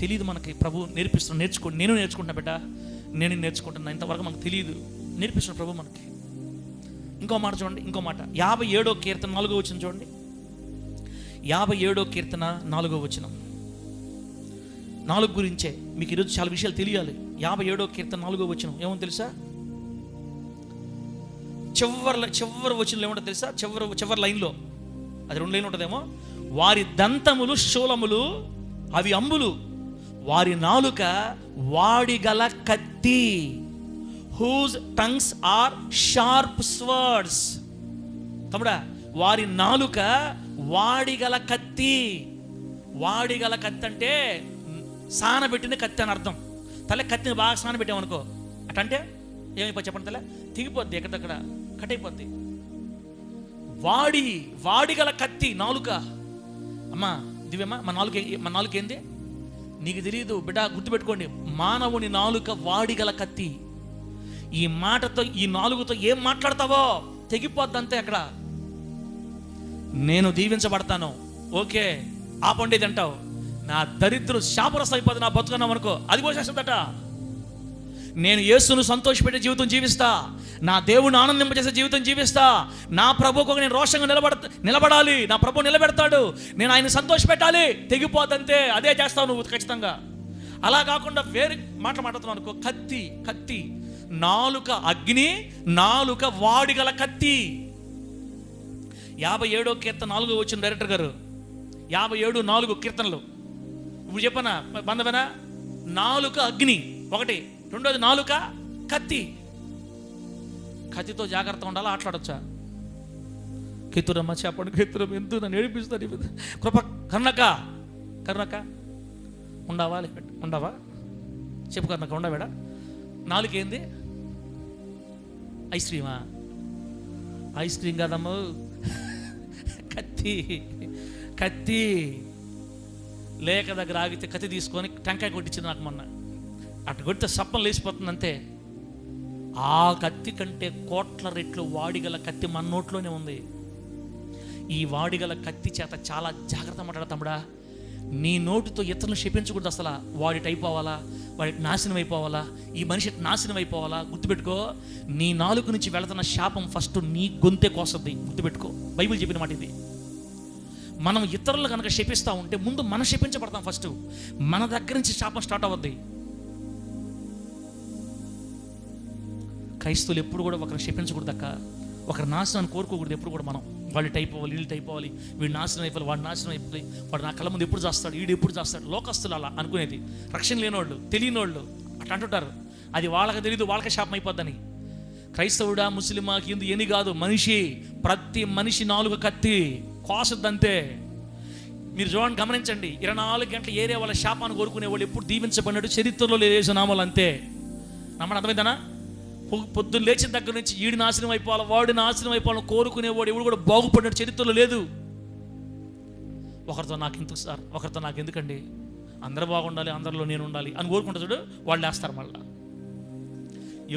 తెలియదు మనకి, ప్రభు నేర్చుకుంటున్నా, నేను నేర్చుకుంటున్నా బిడ్డ, నేను నేర్చుకుంటున్నా. ఇంతవరకు మనకు తెలియదు, నేర్పిస్తున్న ప్రభు మనకి. ఇంకో మాట చూడండి, ఇంకో మాట 57వ కీర్తన 4వ వచనం చూడండి. 57వ కీర్తన 4వ వచనం. 4 గురించే మీకు ఈరోజు చాలా విషయాలు తెలియాలి. 57వ కీర్తన 4వ వచనం ఏమో తెలుసా? చివరి వచనంలో ఏముంటుంది తెలుసా? చివరి లైన్లో, అది 2 లైన్లు ఉంటుందేమో. వారి దంతములు శూలములు, అవి అంబులు, వారి నాలుక వాడిగల కత్తి. Whose tongues are sharp swords. తమ్ముడా, వారి నాలుక వాడిగల కత్తి. వాడిగల కత్తి అంటే సానబెట్టిన కత్తి అని అర్థం. తల్లి కత్తిని బాగా సానబెట్టామనుకో, అటంటే ఏమైపోయి చెప్పండి తల, తెగిపోద్ది, ఎక్కడక్కడ కట్ అయిపోద్ది. వాడి గల కత్తి నాలుక. అమ్మా దివ్యమ్మ, మన నాలుక ఏంది నీకు తెలియదు బిడ్డ, గుర్తుపెట్టుకోండి. మానవుని నాలుక వాడిగల కత్తి. ఈ మాటతో, ఈ నాలుగుతో ఏం మాట్లాడతావో తెగిపోద్ది అంతే. అక్కడ నేను దీవించబడతాను, ఓకే ఆపండేది అంటావు. నా దరిద్రం శాపరసం అయిపోతుంది, నా బతుకున్నాం అనుకో, అది పోసేస్తుందట. నేను యేసును సంతోషపెట్టే జీవితం జీవిస్తా, నా దేవుని ఆనందింపజేసే జీవితం జీవిస్తా, నా ప్రభువుకు నేను రోషంగా నిలబడాలి, నా ప్రభు నిలబెడతాడు, నేను ఆయన సంతోష పెట్టాలి. తెగిపోద్దంతే, అదే చేస్తావు నువ్వు ఖచ్చితంగా. అలా కాకుండా వేరే మాట్లాడుతున్నావు అనుకో, కత్తి నాలుక అగ్ని, నాలుక వాడిగల కత్తి. 57వ కీర్తన 4 వచ్చిన డైరెక్టర్ గారు, 57:4 కీర్తనలు. ఇప్పుడు చెప్పనా బంధవేనా? నాలుక అగ్ని ఒకటి, రెండోది నాలుక కత్తి. కత్తితో జాగ్రత్తగా ఉండాలా, ఆటలాడొచ్చా? కెత్తురమ్మ చెప్పండి, కెత్తురమ్మ ఎందుకు నన్ను ఏడిపిస్తాను? కృప కర్ణక ఉండవా చెప్పు, కర్ణక ఉండవేడా? నాలుగు ఏంది? ఐస్ క్రీమా? ఐస్ క్రీమ్ కాదమ్మా, కత్తి. లేక దగ్గర ఆగితే కత్తి తీసుకొని టెంకాయ కొట్టించింది నాకు మొన్న. అటు కొడితే సప్పం లేచిపోతుంది అంతే. ఆ కత్తి కంటే కోట్ల రెట్లు వాడిగల కత్తి మన నోట్లోనే ఉంది. ఈ వాడిగల కత్తి చేత చాలా జాగ్రత్త మాట్లాడతాముడా. నీ నోటితో ఇతరులను శపించకూడదు అసలు. వాడి టైప్ అవ్వాలా, వాడి నాశనం అయిపోవాలా, ఈ మనిషి నాశనం అయిపోవాలా. గుర్తుపెట్టుకో, నీ నాలుగు నుంచి వెళుతున్న శాపం ఫస్ట్ నీ గొంతే కోస్తుంది. గుర్తుపెట్టుకో, బైబిల్ చెప్పిన మాట ఇది. మనం ఇతరులు కనుక శపిస్తూ ఉంటే ముందు మనం శపించబడతాం. ఫస్ట్ మన దగ్గర నుంచి శాపం స్టార్ట్ అవ్వద్ది. క్రైస్తవులు ఎప్పుడు కూడా ఒకరిని శపించకూడదు అక్క, ఒకరి నాశనాన్ని కోరుకోకూడదు ఎప్పుడు కూడా. మనం వాళ్ళు టైప్ అవ్వాలి, వీళ్ళు టైప్ అవ్వాలి, వీడు నాశనం అయిపోవాలి, వాడు నాశనం అయిపోయి, వాడు నా కళ్ళ ముందు ఎప్పుడు చేస్తాడు, వీడు ఎప్పుడు చేస్తాడు. లోకస్తులు అలా అనుకునేది, రక్షణ లేనివాళ్ళు, తెలియని వాళ్ళు అట్లా అంటుంటారు. అది వాళ్ళకి తెలియదు, వాళ్ళకి శాపం అయిపోద్దని. క్రైస్తవుడా, ముస్లిమా, హిందూ ఎన్ని కాదు, మనిషి, ప్రతి మనిషి నాలుగు కత్తి కోసద్దంతే. మీరు చూడండి, గమనించండి, 24 గంటల ఏరియా వాళ్ళ శాపాన్ని కోరుకునే వాళ్ళు ఎప్పుడు దీవించబడినట్టు చరిత్రలో లేదు నామాలు అంతే. నమ్మడం అర్థమైందనా? పొద్దున్న లేచిన దగ్గర నుంచి ఈడు నాశనం అయిపోవాలి, వాడు నాశనం అయిపోవాలని కోరుకునేవాడు ఎవడు కూడా బాగుపడినట్టు చరిత్రలో లేదు. ఒకరితో నాకు ఇంత సార్, ఒకరితో నాకు ఎందుకండి, అందరూ బాగుండాలి, అందరిలో నేను ఉండాలి అని కోరుకుంటా చూడు, వాళ్ళు వేస్తారు. మళ్ళా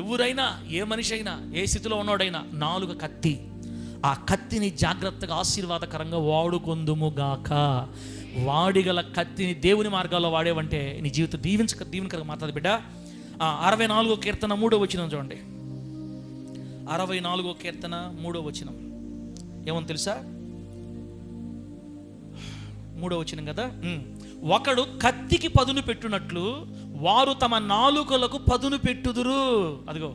ఎవరైనా, ఏ మనిషి అయినా, ఏ స్థితిలో ఉన్నవాడైనా నాలుగు కత్తి. ఆ కత్తిని జాగ్రత్తగా ఆశీర్వాదకరంగా వాడుకొందుముగాక. వాడిగల కత్తిని దేవుని మార్గాల్లో వాడేవంటే నీ జీవితం దీవెనకరంగా మాట్లాడు బిడ్డ. 64వ కీర్తన 3వ వచనం చూడండి. 64వ కీర్తన 3వ వచనం ఏమని తెలుసా? 3వ వచనం కదా. ఒకడు కత్తికి పదును పెట్టునట్లు వారు తమ నాలుకలకు పదును పెట్టుదురు. అదిగో,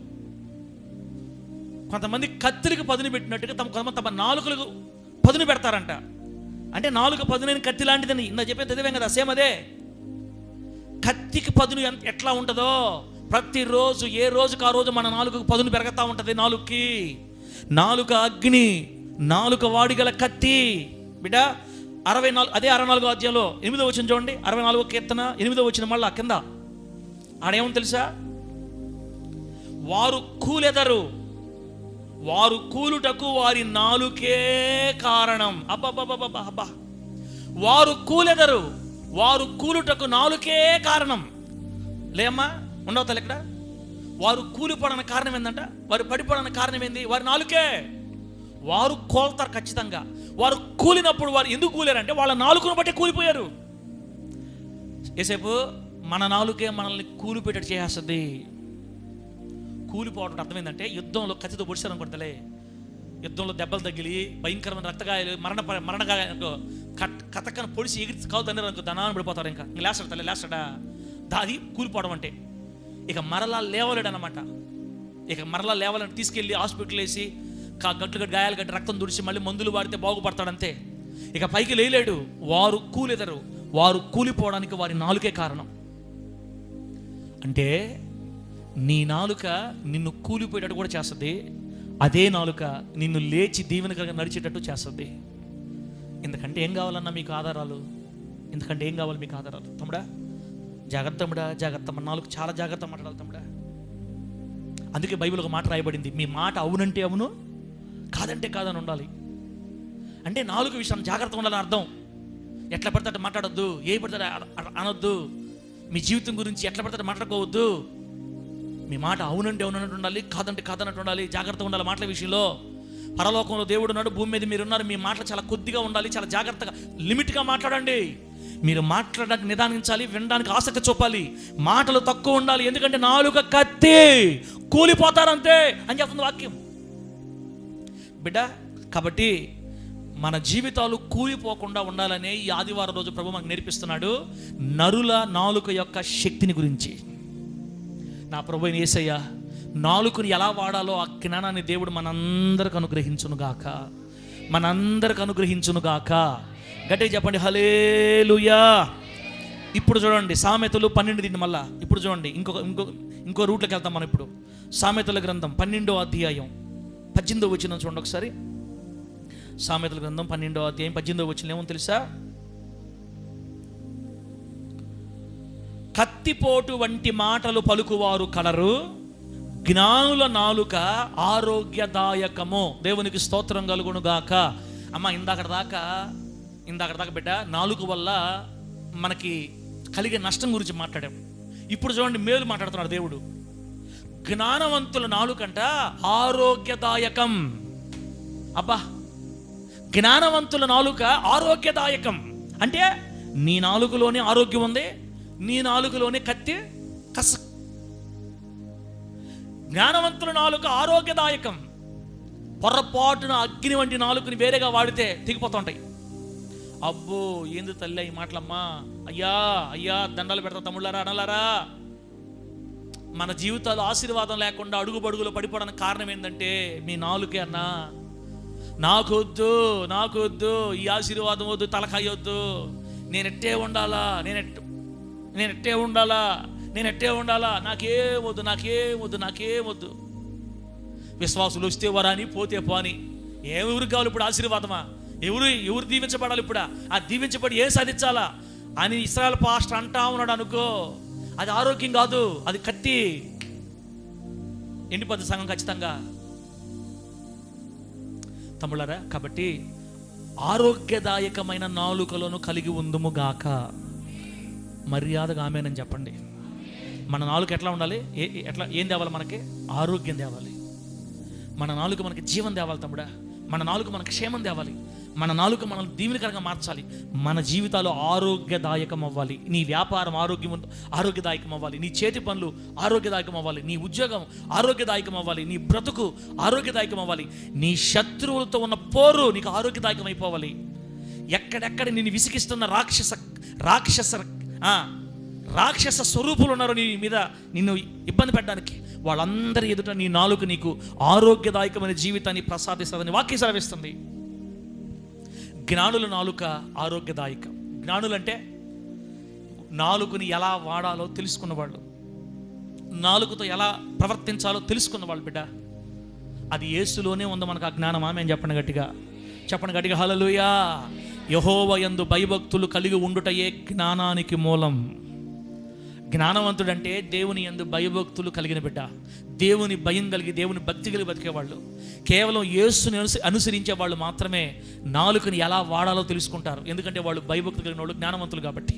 కొంతమంది కత్తికి పదును పెట్టినట్టుగా కొంతమంది తమ నాలుకలకు పదును పెడతారంట. అంటే నాలుక పదునైన కత్తి లాంటిదని ఇందా చెప్పేది చదివాం కదా, సేమ్ అదే. కత్తికి పదును ఎట్లా ఉంటుందో ప్రతిరోజు, ఏ రోజుకి ఆ రోజు మన నాలుకకు పదును పెరుగుతూ ఉంటుంది. నాలుక అగ్ని, నాలుక వాడిగల కత్తి. బిడ్డ 64, అదే 64వ అధ్యాయంలో 8వ వచనం చూడండి. 64వ కీర్తన 8వ వచనం మళ్ళా కింద ఆడేమో తెలుసా? వారు కూలెదరు, వారు కూలుటకు వారి నాలుకే కారణం. అబ్బా, వారు కూలెదరు, వారు కూలుటకు నాలుకే కారణం. లేమ్మా, ఉండవు తల్లి ఇక్కడ. వారు కూలిపోవడానికి కారణం ఏంటంట, వారు పడిపోవడానికి కారణం ఏంది? వారి నాలుకే. వారు కోల్తారు ఖచ్చితంగా. వారు కూలినప్పుడు వారు ఎందుకు కూలారంటే వాళ్ళ నాలుకను బట్టి కూలిపోయారు. ఏసేపు మన నాలుకే మనల్ని కూలిపోయేటట్టు చేస్తుంది. కూలిపోవడం అర్థమైందంటే యుద్ధంలో కత్తితో పొడిచారు అనుకుంటలే, యుద్ధంలో దెబ్బలు తగిలి భయంకరమైన రక్తగాయాలు, మరణగాయాలు, కథక్కన పొడిచి ఎగిరి కావు తండ్రి అనుకో, ధనాన్ని పడిపోతాడు. ఇంకా లేస్తాడు తల్లి, లేస్తాడా? దాది కూలిపోవడం అంటే. ఇక మరలా లేవలేడు అనమాట. ఇక మరలా లేవాలని తీసుకెళ్ళి హాస్పిటల్ వేసి గట్లు గాయాలు గట్టి రక్తం దుడిచి మళ్ళీ మందులు వాడితే బాగుపడతాడంతే. ఇక పైకి లేలేడు. వారు కూలెదరు, వారు కూలిపోవడానికి వారి నాలుకే కారణం. అంటే నీ నాలుక నిన్ను కూలిపోయేటట్టు కూడా చేస్తుంది, అదే నాలుక నిన్ను లేచి దీవెనకరంగా నడిచేటట్టు చేస్తుంది. ఎందుకంటే ఏం కావాలన్నా మీకు ఆధారాలు, ఎందుకంటే ఏం కావాలి మీకు ఆధారాలు. తమ్ముడా జాగ్రత్త, తమ్ముడా జాగ్రత్త. మన నాలుగు చాలా జాగ్రత్త మాట్లాడాలి తమ్ముడా. అందుకే బైబిల్ ఒక మాట రాయబడింది, మీ మాట అవునంటే అవును, కాదంటే కాదని ఉండాలి. అంటే నాలుగు విషయాన్ని జాగ్రత్తగా ఉండాలని అర్థం. ఎట్లా పడితే అట్లా మాట్లాడొద్దు, ఏ పడితే అనొద్దు, మీ జీవితం గురించి ఎట్లా పడితే మాట్లాడుకోవద్దు. మీ మాట అవునంటే అవునన్నట్టు ఉండాలి, కాదంటే కాదన్నట్టు ఉండాలి. జాగ్రత్తగా ఉండాలి మాటల విషయంలో. పరలోకంలో దేవుడు ఉన్నాడు, భూమి మీద మీరు ఉన్నారు. మీ మాటలు చాలా కొద్దిగా ఉండాలి, చాలా జాగ్రత్తగా లిమిట్గా మాట్లాడండి. మీరు మాట్లాడడానికి నిదానించాలి, వినడానికి ఆసక్తి చూపాలి. మాటలు తక్కువ ఉండాలి, ఎందుకంటే నాలుక కత్తి, కూలిపోతారంతే అని చెప్తుంది వాక్యం బిడ్డ. కాబట్టి మన జీవితాలు కూలిపోకుండా ఉండాలనే ఈ ఆదివారం రోజు ప్రభు మనకు నేర్పిస్తున్నాడు నరుల నాలుక యొక్క శక్తిని గురించి. నా ప్రభు అయిన యేసయ్య నాలుకని ఎలా వాడాలో ఆ జ్ఞానాన్ని దేవుడు మనందరికి అనుగ్రహించునుగాక, మనందరికి అనుగ్రహించునుగాక. గట్టిగా చెప్పండి హల్లెలూయా. ఇప్పుడు చూడండి సామెతలు 12 దీన్ని మళ్ళా ఇప్పుడు చూడండి, ఇంకో రూట్లోకి వెళ్తాం మనం. ఇప్పుడు సామెతల గ్రంథం 12వ అధ్యాయం 18వ వచనం చూడండి ఒకసారి. సామెతల గ్రంథం 12వ అధ్యాయం 18వ వచనం ఏమో తెలుసా? కత్తిపోటు వంటి మాటలు పలుకువారు కలరు, జ్ఞానుల నాలుక ఆరోగ్యదాయకము. దేవునికి స్తోత్రం కలుగును గాక. అమ్మ ఇందాక దాకా బిడ్డ నాలుక వల్ల మనకి కలిగే నష్టం గురించి మాట్లాడాం. ఇప్పుడు చూడండి మేలు మాట్లాడుతున్నాడు దేవుడు. జ్ఞానవంతుల నాలుకంట ఆరోగ్యదాయకం. అబ్బా, జ్ఞానవంతుల నాలుక ఆరోగ్యదాయకం అంటే నీ నాలుకలోనే ఆరోగ్యం ఉంది, నీ నాలుకలోనే కత్తి కస. జ్ఞానవంతుల నాలుక ఆరోగ్యదాయకం. పొరపాటున అగ్ని వంటి నాలుకని వేరేగా వాడితే తెగిపోతుంటాయి. అబ్బో ఏంది తల్లి ఈ మాటలమ్మా, అయ్యా అయ్యా దండాలు పెడతా తమ్ముళ్ళారా అనలారా. మన జీవితాలు ఆశీర్వాదం లేకుండా అడుగుబడుగులు పడిపోవడానికి కారణం ఏంటంటే మీ నాలుకే అన్నా. నాకొద్దు ఈ ఆశీర్వాదం వద్దు, తలకాయ వద్దు, నేనెట్టే ఉండాలా, నాకే వద్దు. విశ్వాసులు వస్తే వరాని, పోతే పోని. ఎవరికి కావాలి ఇప్పుడు ఆశీర్వాదమా? ఎవరు దీవించబడాలి ఇప్పుడు? ఆ దీవించబడి ఏం సాధించాలా అని ఇశ్రాయేల్ పాస్టర్ అంటా ఉన్నాడు అనుకో, అది ఆరోగ్యం కాదు, అది కత్తి. ఎండిపోద్ది సంఘం ఖచ్చితంగా తమ్ముళ్ళారా. కాబట్టి ఆరోగ్యదాయకమైన నాలుకలను కలిగి ఉందుము గాక. మర్యాదగా ఆమేనని చెప్పండి. మన నాలుక ఎట్లా ఉండాలి? ఏం తేవాలి మనకి? ఆరోగ్యం తేవాలి. మన నాలుక మనకి జీవం తేవాలి తమ్ముడా. మన నాలుక మనకి క్షేమం తేవాలి. మన నాలుక మనల్ని దీవెనకరంగా మార్చాలి. మన జీవితాలు ఆరోగ్యదాయకం అవ్వాలి. నీ వ్యాపారం ఆరోగ్యదాయకం అవ్వాలి. నీ చేతి పనులు ఆరోగ్యదాయకం అవ్వాలి. నీ ఉద్యోగం ఆరోగ్యదాయకం అవ్వాలి. నీ బ్రతుకు ఆరోగ్యదాయకం అవ్వాలి. నీ శత్రువులతో ఉన్న పోరు నీకు ఆరోగ్యదాయకం అయిపోవాలి. ఎక్కడెక్కడ నిన్ను విసిగిస్తున్న రాక్షస స్వరూపులు ఉన్నారు నీ మీద నిన్ను ఇబ్బంది పెట్టడానికి, వాళ్ళందరి ఎదుట నీ నాలుక నీకు ఆరోగ్యదాయకమైన జీవితాన్ని ప్రసాదిస్తుందని వాక్యం సెలవిస్తుంది. జ్ఞానుల నాలుక ఆరోగ్యదాయకం. జ్ఞానులంటే నాలుకని ఎలా వాడాలో తెలుసుకున్నవాళ్ళు, నాలుకతో ఎలా ప్రవర్తించాలో తెలుసుకున్నవాళ్ళు బిడ్డ. అది యేసులోనే ఉంది మనకు ఆ జ్ఞానం. ఆమేన్ చెప్పండి గట్టిగా హల్లెలూయా. యెహోవా యందు భయభక్తులు కలిగి ఉండుటయే జ్ఞానానికి మూలం. జ్ఞానవంతుడంటే దేవుని యందు భయభక్తులు కలిగిన బిడ్డ, దేవుని భయం కలిగి దేవుని భక్తి కలిగి బతికేవాళ్ళు. కేవలం యేసుని అనుసరించే వాళ్ళు మాత్రమే నాలుకని ఎలా వాడాలో తెలుసుకుంటారు. ఎందుకంటే వాళ్ళు భయభక్తులు కలిగిన వాళ్ళు, జ్ఞానవంతులు కాబట్టి.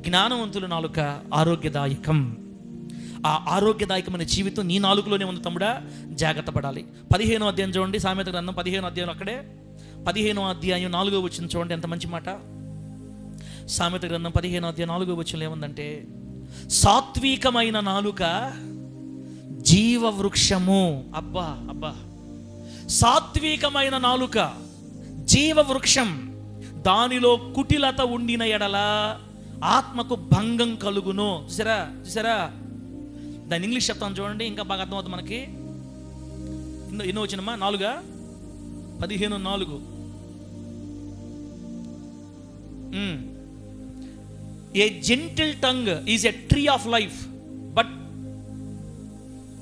జ్ఞానవంతుల నాలుక ఆరోగ్యదాయకం. ఆ ఆరోగ్యదాయకమైన జీవితం నీ నాలుకలోనే ఉంది తమ్ముడా, జాగ్రత్త పడాలి. 15వ అధ్యాయం చూడండి, సామెత గ్రంథం 15వ అధ్యాయం, అక్కడే 15వ అధ్యాయం 4వ వచనం చూడండి, ఎంత మంచి మాట. సామెత గ్రంథం 15వ అధ్యాయం 4వ వచనం ఏముందంటే, సాత్వికమైన నాలుక జీవవృక్షము. అబ్బా, సాత్వికమైన నాలుక జీవవృక్షం, దానిలో కుటిలత ఉండిన ఎడల ఆత్మకు భంగం కలుగును. చూసారా దాని ఇంగ్లీష్ చెప్తాను చూడండి, ఇంకా బాగా అర్థమవుతుంది మనకి. ఎన్నో వచ్చినమ్మా? 15:4. A gentle tongue is a tree of life, but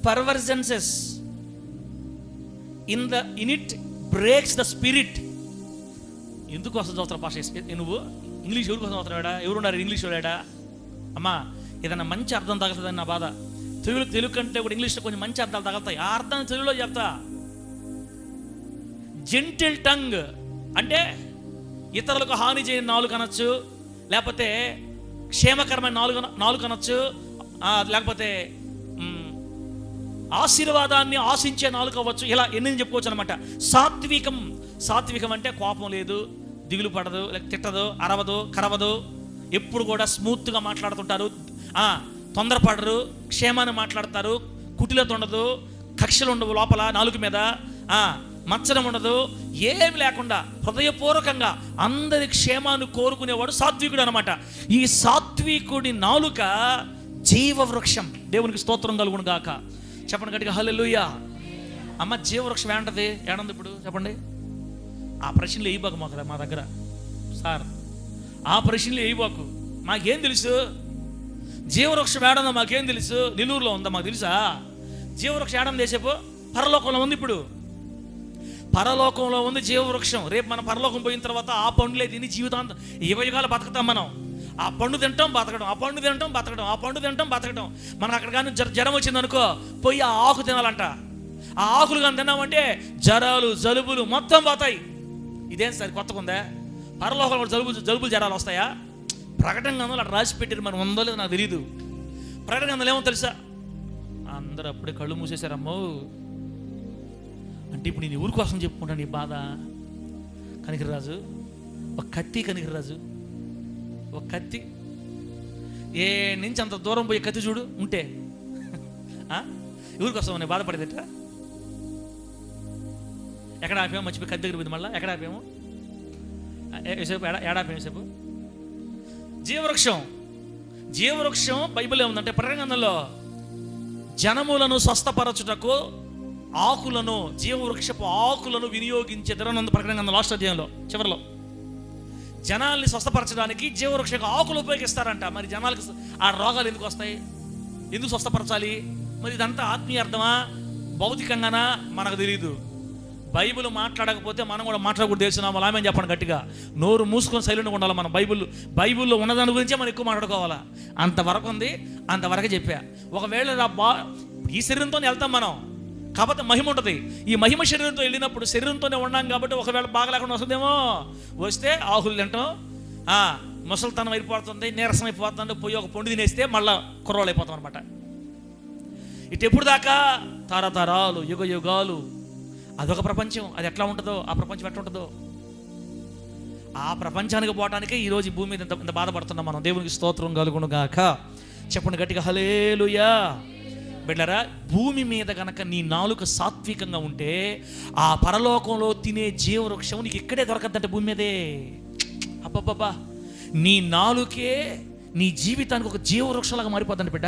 perverseness in it breaks the spirit. ఎందుకు వస్తుంది చదువుతారు భాష? నువ్వు ఇంగ్లీష్ ఎవరి కోసం చదువుతున్నాడా? ఎవరున్నారు ఇంగ్లీష్ వాడా? అమ్మా ఏదన్నా మంచి అర్థం తగలుతుందని నా బాధ. తెలుగు కంటే కూడా ఇంగ్లీష్లో కొంచెం మంచి అర్థాలు తగలుతాయి. ఆ అర్థాన్ని తెలుగులో చెప్తా. జెంటిల్ టంగ్ అంటే ఇతరులకు హాని చేయని నాలుక అనొచ్చు, లేకపోతే క్షేమకరమైన నాలుక అనొచ్చు, లేకపోతే ఆశీర్వాదాన్ని ఆశించే నాలుక అవ్వచ్చు. ఇలా ఎన్ని చెప్పుకోవచ్చు అనమాట. సాత్వికం అంటే కోపం లేదు, దిగులు పడదు, లేక తిట్టదు, అరవదు, కరవదు, ఎప్పుడు కూడా స్మూత్గా మాట్లాడుతుంటారు, తొందరపడరు, క్షేమాన్ని మాట్లాడతారు, కుటిలత ఉండదు, కక్షలు ఉండవు లోపల నాలుక మీద, మచ్చడం ఉండదు, ఏమి లేకుండా హృదయపూర్వకంగా అందరి క్షేమాన్ని కోరుకునేవాడు సాత్వికుడు అనమాట. ఈ సాత్వికుడి నాలుక జీవవృక్షం. దేవునికి స్తోత్రం కలుగును గాక. చెప్పండి గట్టిగా హల్లెలూయా. అమ్మ, జీవవృక్షం ఏంటది? ఏడంది ఇప్పుడు చెప్పండి. ఆ ప్రశ్నలు వేయబాకు మా దగ్గర సార్. ఆ ప్రశ్నలు వేయబాకు. మాకేం తెలుసు జీవవృక్షం ఏడందో? మాకేం తెలుసు? నెల్లూరులో ఉందా? మాకు తెలుసా? జీవవృక్షం ఏడం చేసేపో పరలోకంలో ఉంది. ఇప్పుడు పరలోకంలో ఉంది జీవవృక్షం. రేపు మనం పరలోకం పోయిన తర్వాత ఆ పండులే తిని జీవితాంతం 20 యుగాలు బతుకుతాం మనం. ఆ పండు తింటాం బతకడం, ఆ పండు తింటాం బతకడం, ఆ పండు తింటాం బతకడం. మనకు అక్కడ కానీ జ్వరం వచ్చిందనుకో పోయి ఆ ఆకు తినాలంట. ఆ ఆకులు కానీ తిన్నామంటే జ్వరాలు, జలుబులు మొత్తం పోతాయి. ఇదేం సార్ కొత్తగా ఉందా? పరలోకంలో జలుబులు జ్వరాలు వస్తాయా? ప్రకటన గ్రంథంలో అక్కడ రాసి పెట్టారు. మరి ఉందో లేదో నాకు తెలియదు. ప్రకటన గ్రంథంలో ఏమో తెలుసా? అందరూ అప్పుడే కళ్ళు మూసేశారమ్మో. అంటే ఇప్పుడు నేను ఊరి కోసం చెప్పుకుంటాను ఈ బాధ. కనికరాజు ఒక కత్తి, కనికరాజు ఒక కత్తి, ఏ నుంచి అంత దూరం పోయి కత్తి చూడు ఉంటే ఊరికి వస్తాము. నేను బాధపడేదిట. ఎక్కడ ఆపాము? మర్చిపోయి కత్తి దగ్గర పోయింది. మళ్ళీ ఎక్కడ ఆపాము? సేపు ఏడాపాము సేపు. జీవవృక్షం బైబిల్ ఏముందంటే ప్రకటన గ్రంథంలో జనములను స్వస్థపరచుటకు ఆకులను, జీవవృక్షపు ఆకులను వినియోగించేదరనందు ప్రకటన గ్రంథం లాస్ట్ అధ్యాయంలో చివరిలో. జనాల్ని స్వస్థపరచడానికి జీవవృక్ష ఆకులు ఉపయోగిస్తారంట. మరి జనాలకు ఆ రోగాలు ఎందుకు వస్తాయి? ఎందుకు స్వస్థపరచాలి? మరి ఇదంతా ఆత్మీయ అర్థమా భౌతికంగానా మనకు తెలియదు. బైబిల్ మాట్లాడకపోతే మనం కూడా మాట్లాడకూడదు. తెలిసిన వాళ్ళు ఆమె చెప్పండి గట్టిగా. నోరు మూసుకొని సైలెంట్గా ఉండాలి. మనం బైబిల్లో ఉన్నదాని గురించే మనం ఎక్కువ మాట్లాడుకోవాలా. అంతవరకు ఉంది, అంతవరకే చెప్పా. ఒకవేళ ఈ శరీరంతో వెళ్తాం మనం, కాకపోతే మహిమ ఉంటుంది. ఈ మహిమ శరీరంతో వెళ్ళినప్పుడు శరీరంతోనే ఉన్నాం కాబట్టి ఒకవేళ బాగా లేకుండా వస్తుందేమో. వస్తే ఆకులు తింటాం, ముసలితనం అయిపోతుంది, నీరసం అయిపోతుంది, పోయి ఒక పండు తినేస్తే మళ్ళీ కుర్రోళ్ళు అయిపోతాం అనమాట. ఇటు ఎప్పుడు దాకా? తరతరాలు, యుగ యుగాలు. అదొక ప్రపంచం. అది ఎట్లా ఉంటుందో, ఆ ప్రపంచం ఎట్లా ఉంటుందో, ఆ ప్రపంచానికి పోవటానికే ఈరోజు ఈ భూమి మీద ఇంత బాధపడుతున్నాం మనం. దేవునికి స్తోత్రం కలుగును గాక. చెప్పండి గట్టిగా హల్లెలూయా. బిడ్డరా, భూమి మీద గనక నీ నాలుక సాత్వికంగా ఉంటే ఆ పరలోకంలో తినే జీవవృక్షం నీకు ఇక్కడే దొరకద్దంటే భూమి మీదే. అబ్బబ్బబ్బా, నీ నాలుకే నీ జీవితానికి ఒక జీవవృక్షంలాగా మారిపోద్దండి బిడ్డ.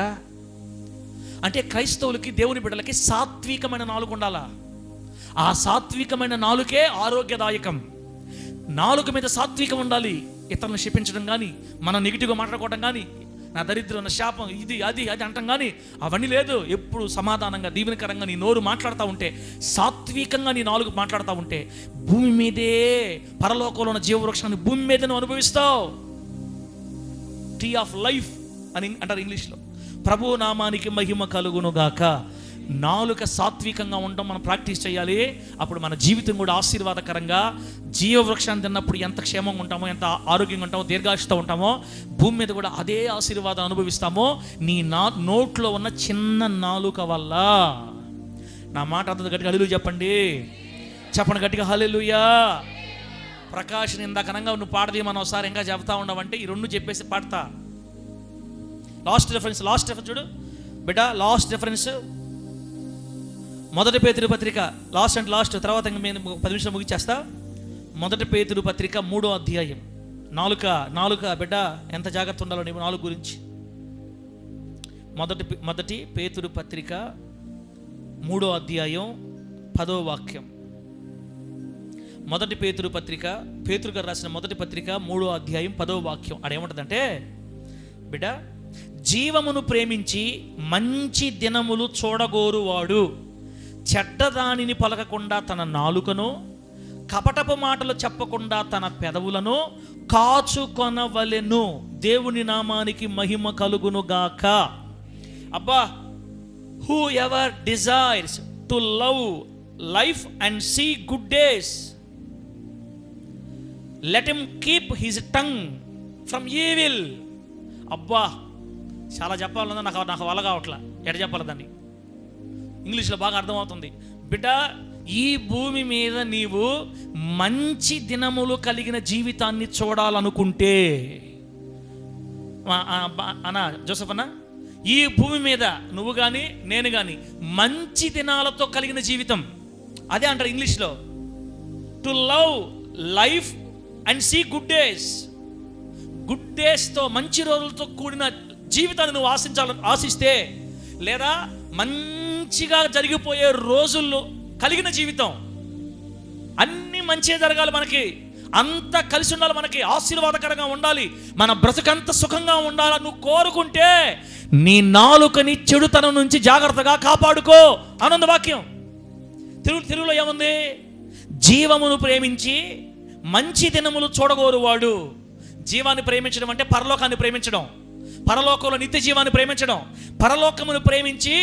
అంటే క్రైస్తవులకి, దేవుని బిడ్డలకి సాత్వికమైన నాలుక ఉండాలా. ఆ సాత్వికమైన నాలుకే ఆరోగ్యదాయకం. నాలుక మీద సాత్వికం ఉండాలి. ఇతరులను శపించడం కానీ, మనం నెగిటివ్గా మాట్లాడుకోవడం కానీ, నా దరిద్రం, నా శాపం, ఇది అది అది అంటాం కానీ అవన్నీ లేదు. ఎప్పుడు సమాధానంగా, దీవెనకరంగా నీ నోరు మాట్లాడుతూ ఉంటే, సాత్వికంగా నీ నాలుగు మాట్లాడుతూ ఉంటే భూమి మీదే, పరలోకంలో ఉన్న జీవవృక్షాన్ని భూమి మీద నువ్వు అనుభవిస్తావు. ట్రీ ఆఫ్ లైఫ్ అని అంటారు ఇంగ్లీష్లో. ప్రభు నామానికి మహిమ కలుగును గాక. నాలుక సాత్వికంగా ఉండడం మనం ప్రాక్టీస్ చేయాలి. అప్పుడు మన జీవితం కూడా ఆశీర్వాదకరంగా, జీవవృక్షాన్ని తిన్నప్పుడు ఎంత క్షేమంగా ఉంటామో, ఎంత ఆరోగ్యంగా ఉంటామో, దీర్ఘాయుష్తో ఉంటామో, భూమి మీద కూడా అదే ఆశీర్వాదం అనుభవిస్తామో. నీ నోట్లో ఉన్న చిన్న నాలుక వల్ల. నా మాట అంత గట్టిగా హల్లెలూయా చెప్పండి. చెప్పండి గట్టిగా హల్లెలూయా. ప్రకాష్, ఇందాకనంగా నువ్వు పాడది మనం ఒకసారి ఇంకా చెప్తా ఉండవంటే ఈ రెండు చెప్పేసి పాడతా. లాస్ట్ రెఫరెన్స్ చూడు బిడ్డ. లాస్ట్ రెఫరెన్స్ మొదటి పేతురు పత్రిక, లాస్ట్ తర్వాత నేను 10 నిమిషాలు ముగిచేస్తా. మొదటి పేతురు పత్రిక 3వ అధ్యాయం. నాలుక బిడ్డ ఎంత జాగ్రత్త ఉండాలో నీవు నాలుగు గురించి. మొదటి పేతురు పత్రిక 3వ అధ్యాయం 10వ వాక్యం. మొదటి పేతురు పత్రిక, పేతురు గారు రాసిన మొదటి పత్రిక 3వ అధ్యాయం 10వ వాక్యం. అదేమంటుందంటే, బిడ్డ, జీవమును ప్రేమించి మంచి దినములు చూడగోరువాడు చెడ్డదానిని పలకకుండా తన నాలుకను, కపటపు మాటలు చెప్పకుండా తన పెదవులను కాచుకొనవలెను. దేవుని నామానికి మహిమ కలుగును గాక. అబ్బా, whoever desires to love life and see good days, let him keep his tongue from evil. అబ్బా, చాలా చెప్పాలన్నా నాకు వల్ల కావట్లా, ఎట చెప్పాలి దాన్ని, ఇంగ్లీష్లో బాగా అర్థమవుతుంది. బిడ్డ, ఈ భూమి మీద నీవు మంచి దినములు కలిగిన జీవితాన్ని చూడాలనుకుంటే, అన్నా జోసెఫ్ అన్న, ఈ భూమి మీద నువ్వు కానీ నేను కానీ మంచి దినాలతో కలిగిన జీవితం, అదే అంటారు ఇంగ్లీష్లో to love life and see good days. Good డేస్తో, మంచి రోజులతో కూడిన జీవితాన్ని నువ్వు ఆశిస్తే, లేదా మంచిగా జరిగిపోయే రోజుల్లో కలిగిన జీవితం, అన్ని మంచిగా జరగాలి, మనకి అంత కలిసి ఉండాలి, మనకి ఆశీర్వాదకరంగా ఉండాలి, మన బ్రతుకంత సుఖంగా ఉండాలని నువ్వు కోరుకుంటే నీ నాలుకని చెడుతనం నుంచి జాగ్రత్తగా కాపాడుకో ఆనంద వాక్యం. తెలుగులో ఏముంది? జీవమును ప్రేమించి మంచి దినములు చూడగోరువాడు. జీవాన్ని ప్రేమించడం అంటే పరలోకాన్ని ప్రేమించడం, పరలోకంలో నిత్య జీవాన్ని ప్రేమించడం. పరలోకమును ప్రేమించి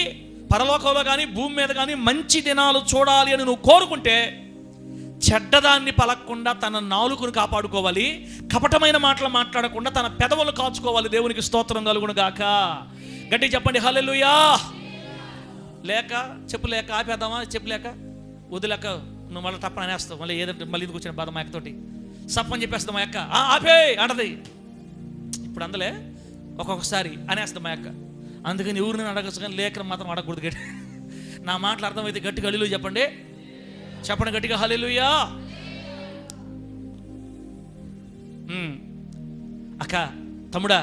పరలోకంలో కానీ భూమి మీద కానీ మంచి దినాలు చూడాలి అని నువ్వు కోరుకుంటే చెడ్డదాన్ని పలకకుండా తన నాలుకను కాపాడుకోవాలి, కపటమైన మాటలు మాట్లాడకుండా తన పెదవులు కాచుకోవాలి. దేవునికి స్తోత్రం కలుగును గాక. గట్టిగా చెప్పండి హల్లెలూయా. లేక చెప్పు, లేక ఆపేద్దామా? చెప్పు, లేక వదిలేక నువ్వు మళ్ళీ తప్పని అనేస్తావు, మళ్ళీ ఏదంటే మళ్ళీ ఇది కూర్చొని బాధ మా అక్కతోటి సప్పని చెప్పేస్తాం. మా అక్క ఆపే అంటది. ఇప్పుడు అందులే ఒక్కొక్కసారి అనేస్తాం మా అక్క. అందుకని ఎవరిని అడగచ్చు కానీ లేఖను మాత్రం అడగకూడదు. గట్టి నా మాటలు అర్థమైతే గట్టిగా హల్లెలూయా చెప్పండి, చెప్పండి గట్టిగా హల్లెలూయా. అక్క, తమ్ముడా,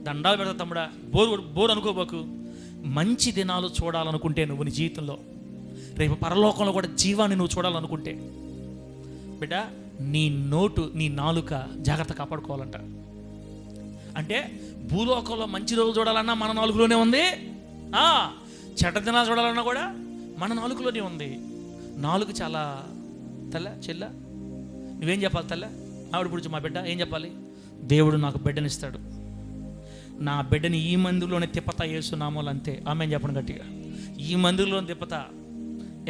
దండాలు పెడతా తమ్ముడా, బోరు అనుకోబోకు. మంచి దినాలు చూడాలనుకుంటే నువ్వు నీ జీవితంలో, రేపు పరలోకంలో కూడా జీవాన్ని నువ్వు చూడాలనుకుంటే బిడ్డ, నీ నోటు, నీ నాలుక జాగ్రత్త కాపాడుకోవాలంట. అంటే భూలోకంలో మంచి రోజులు చూడాలన్నా మన నాలుగులోనే ఉంది, చెడ్డ దినాలు చూడాలన్నా కూడా మన నాలుగులోనే ఉంది. నాలుగు చాలా చెల్ల నువ్వేం చెప్పాలి? ఆవిడ గురించి మా బిడ్డ ఏం చెప్పాలి? దేవుడు నాకు బిడ్డనిస్తాడు, నా బిడ్డని ఈ మందిరంలోనే తిప్పతా యేసునామాలు, అంతే. ఆమె చెప్పండి గట్టిగా, ఈ మందిరంలోనే తిప్పతా.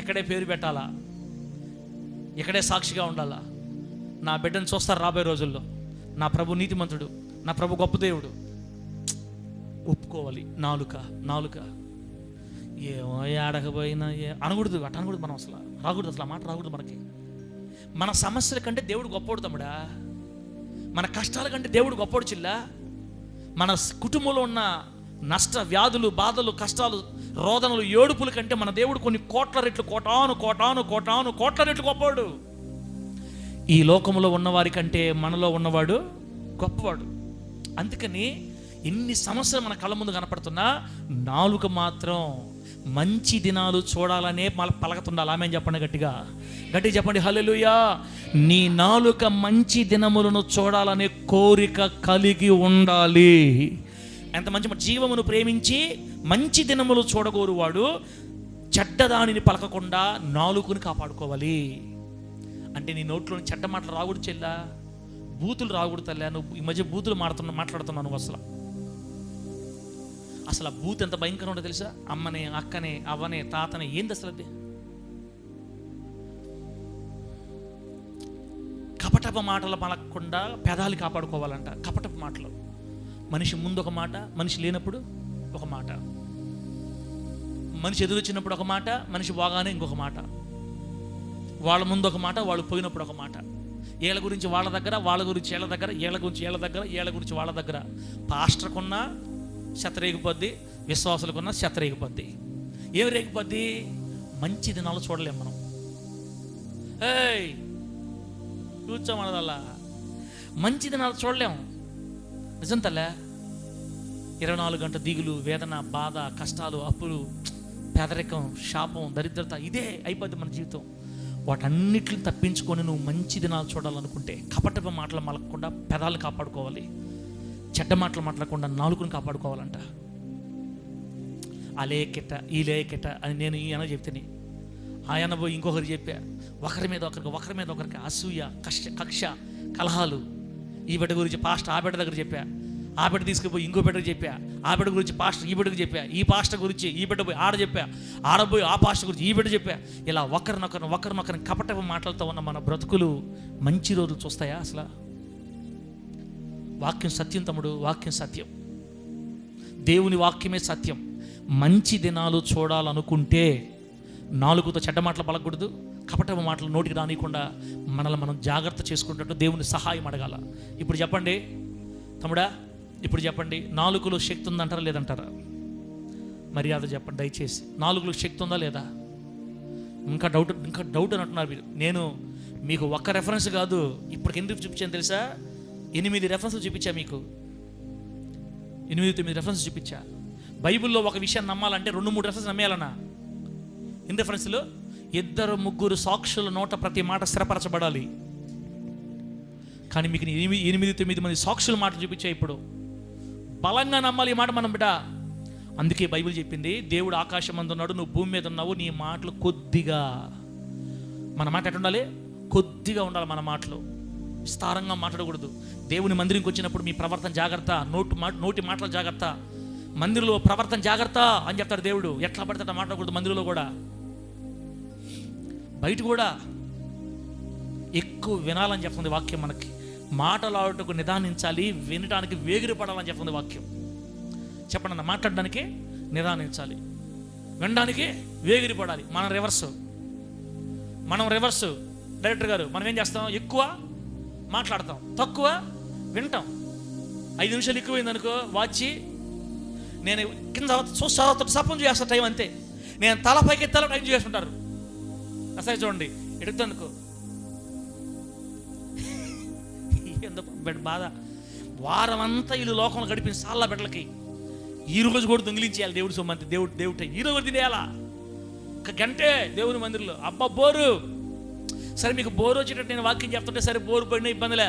ఎక్కడే పేరు పెట్టాలా, ఎక్కడే సాక్షిగా ఉండాలా. నా బిడ్డను చూస్తారు రాబోయే రోజుల్లో. నా ప్రభు నీతిమంతుడు, నా ప్రభు గొప్ప దేవుడు. ఒప్పుకోవాలి. నాలుక ఏమో ఆడకపోయినా అనకూడదు, అట్ట అనకూడదు. మనం అసలు రాకూడదు, అసలు ఆ మాట రాకూడదు మనకి. మన సమస్యల కంటే దేవుడు గొప్పోడు తమ్ముడా. మన కష్టాల కంటే దేవుడు గొప్పోడు చిల్లా. మన కుటుంబంలో ఉన్న నష్ట, వ్యాధులు, బాధలు, కష్టాలు, రోదనలు, ఏడుపుల కంటే మన దేవుడు కొన్ని కోట్ల రెట్లు, కోట్ల రెట్లు గొప్పవాడు. ఈ లోకంలో ఉన్నవారి కంటే మనలో ఉన్నవాడు గొప్పవాడు. అందుకని ఎన్ని సమస్యలు మన కళ్ళ ముందు కనపడుతున్నా నాలుక మాత్రం మంచి దినాలు చూడాలనే పలకతుండాలి. ఆమె చెప్పండి గట్టిగా చెప్పండి హల్లెలూయా. నీ నాలుక మంచి దినములను చూడాలనే కోరిక కలిగి ఉండాలి. ఎంత మంచి జీవమును ప్రేమించి మంచి దినములు చూడగోరువాడు చెడ్డదానిని పలకకుండా నాలుకను కాపాడుకోవాలి. అంటే నీ నోట్లోని చెడ్డ మాటలు రాకూడదు చెల్లా, బూతులు రాకూడదు తల్లా. నువ్వు ఈ మధ్య బూతులు మాట్లాడుతున్నావు నువ్వు. అసలు ఆ బూత్ ఎంత భయంకరం ఉంటుందో తెలుసా? అమ్మనే, అక్కనే, అవ్వనే, తాతనే, ఏంది అసలు అది? కపటపు మాటలు పలకకుండా పెదాలు కాపాడుకోవాలంట. కపటపు మాటలు, మనిషి ముందు ఒక మాట, మనిషి లేనప్పుడు ఒక మాట, మనిషి ఎదురొచ్చినప్పుడు ఒక మాట, మనిషి బాగానే ఇంకొక మాట, వాళ్ళ ముందు ఒక మాట, వాళ్ళు పోయినప్పుడు ఒక మాట. ఏళ్ళ గురించి వాళ్ళ దగ్గర, వాళ్ళ గురించి ఏళ్ళ దగ్గర, ఏళ్ళ గురించి ఏళ్ళ దగ్గర, ఏళ్ళ గురించి వాళ్ళ దగ్గర. పాస్టర్కున్న శతరేగిపోద్ది, విశ్వాసులకున్న శతరేగిపోద్ది. ఏమి రేగిపోద్ది? మంచి దినాలు చూడలేం మనం. కూర్చోమన్నదల్లా మంచి దినాలు చూడలేము. నిజం తల్లే. 24 గంటల దిగులు, వేదన, బాధ, కష్టాలు, అప్పులు, పేదరికం, శాపం, దరిద్రత, ఇదే అయిపోద్ది మన జీవితం. వాటన్నిటిని తప్పించుకొని నువ్వు మంచి దినాలు చూడాలనుకుంటే కపటపు మాటలు మలకుండా పెదాలు కాపాడుకోవాలి, చెడ్డ మాటలు మాట్లాడకుండా నాలుకను కాపాడుకోవాలంట. అలేకెట ఈలేకెట అని నేను ఈ అన్న చెప్తేనే ఆయన పోయి ఇంకొకరు చెప్పా. ఒకరి మీద ఒకరికి అసూయ, కక్ష, కలహాలు. ఈ బిడ్డ గురించి పాస్ట్ ఆ బిడ్డ దగ్గర చెప్పా. ఆ బిడ్డ తీసుకుపోయి ఇంకో బిడ్డకు చెప్పా, ఆ బిడ్డ గురించి పాస్టర్ ఈ బిడ్డకు చెప్పా, ఈ పాస్టర్ గురించి ఈ బిడ్డ పోయి ఆడ చెప్పా, ఆడపోయి ఆ పాస్టర్ గురించి ఈ బిడ్డ చెప్పా. ఇలా ఒకరినొకరిని కపట మాటలతో ఉన్న మన బ్రతుకులు మంచి రోజులు చూస్తాయా? అసలు వాక్యం సత్యం తమ్ముడు, వాక్యం సత్యం, దేవుని వాక్యమే సత్యం. మంచి దినాలు చూడాలనుకుంటే నాలుగుతో చెడ్డ మాటలు పలకూడదు, కపట మాటలు నోటికి రానియకుండా మనల్ని మనం జాగ్రత్త చేసుకున్నట్టు దేవుని సహాయం అడగాల. ఇప్పుడు చెప్పండి తమ్ముడా, ఇప్పుడు చెప్పండి, నాలుగులో శక్తి ఉందంటారా లేదంటారా? మర్యాద చెప్పండి దయచేసి, నాలుగులో శక్తి ఉందా లేదా? ఇంకా డౌట్ అని అంటున్నారు మీరు. నేను మీకు ఒక్క రెఫరెన్స్ కాదు, ఇప్పటికి ఎన్ని చూపించాను తెలుసా? 8 రెఫరెన్స్లు చూపించా మీకు, 8-9 రెఫరెన్స్ చూపించా. బైబిల్లో ఒక విషయాన్ని నమ్మాలంటే 2-3 రెఫరెన్స్ నమ్మేయాలన్నా. ఎన్ని రెఫరెన్స్లు? 2-3 సాక్షుల నోట ప్రతి మాట స్థిరపరచబడాలి. కానీ మీకు 8-9 మంది సాక్షుల మాట చూపించా. ఇప్పుడు బలంగా నమ్మాలి ఈ మాట మనం బిడ్డ. అందుకే బైబిల్ చెప్పింది, దేవుడు ఆకాశం మందు ఉన్నాడు, నువ్వు భూమి మీద ఉన్నావు, నీ మాటలు కొద్దిగా. మన మాట ఎట్లా ఉండాలి? కొద్దిగా ఉండాలి మన మాటలు, విస్తారంగా మాట్లాడకూడదు. దేవుని మందిరంకి వచ్చినప్పుడు మీ ప్రవర్తన జాగ్రత్త, నోటి మాటలు జాగ్రత్త, మందిరంలో ప్రవర్తన జాగ్రత్త అని చెప్తాడు దేవుడు. ఎట్లా పడితే అట్లా మాట్లాడకూడదు మందిరంలో కూడా, బయట కూడా. ఎక్కువ వినాలని చెప్తుంది వాక్యం మనకి. మాటలాడుటకు నిదానించాలి, వినడానికి వేగిరపడాలని చెప్తుంది వాక్యం. చెప్పండి అన్న, మాట్లాడడానికి నిదానించాలి, వినడానికి వేగిరపడాలి. మనం రివర్స్ డైరెక్టర్ గారు. మనం ఏం చేస్తాం? ఎక్కువ మాట్లాడతాం, తక్కువ వింటాం. 5 నిమిషాలు ఎక్కువైంది అనుకో, వాచి నేను కింద చూస్తా సపం చేస్తా టైం అంతే. నేను తల పైకి తల టైం చేస్తుంటారు. అసలు చూడండి ఎడుగుతానుకో, ఎందుకు బాధ. వారం అంతా వీళ్ళు లోకంలో గడిపిన సాళ్ళ బిడ్డలకి ఈ రోజు కూడా దొంగిలించేయాలి దేవుడి సొమ్మంతి. దేవుడు ఈ రోజు తినేయాలా? ఒక గంటే దేవుని మందిరంలో. అబ్బా బోరు. సరే మీకు బోరు వచ్చేటట్టు నేను వాక్యం చెప్తుంటే సరే బోరు పడిన ఇబ్బందిలే.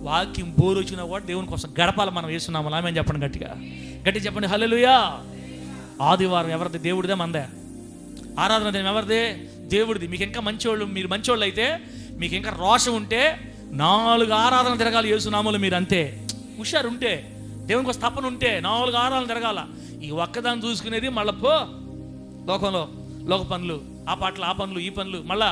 వాక్యం బోరు వచ్చినా కూడా దేవుని కోసం గడపాలి మనం. వేస్తున్నాము ఆమె చెప్పండి, గట్టిగా చెప్పండి హల్లెలూయా. ఆదివారం ఎవరిది? దేవుడిదే, మందే. ఆరాధన దినం ఎవరిది? దేవుడిది. మీకు ఇంకా మీరు మంచోళ్ళు అయితే, మీకు ఇంకా రోషం ఉంటే 4 ఆరాధన తిరగాలి యేసునామములో. మీరు అంతే హుషారు ఉంటే, దేవునికి ఒక తపన ఉంటే 4 ఆరాధన తిరగాల. ఈ ఒక్కదాన్ని చూసుకునేది మళ్ళీ పో లోకంలో లోక పనులు, ఆ పాటలు, ఆ పనులు, ఈ పనులు. మళ్ళా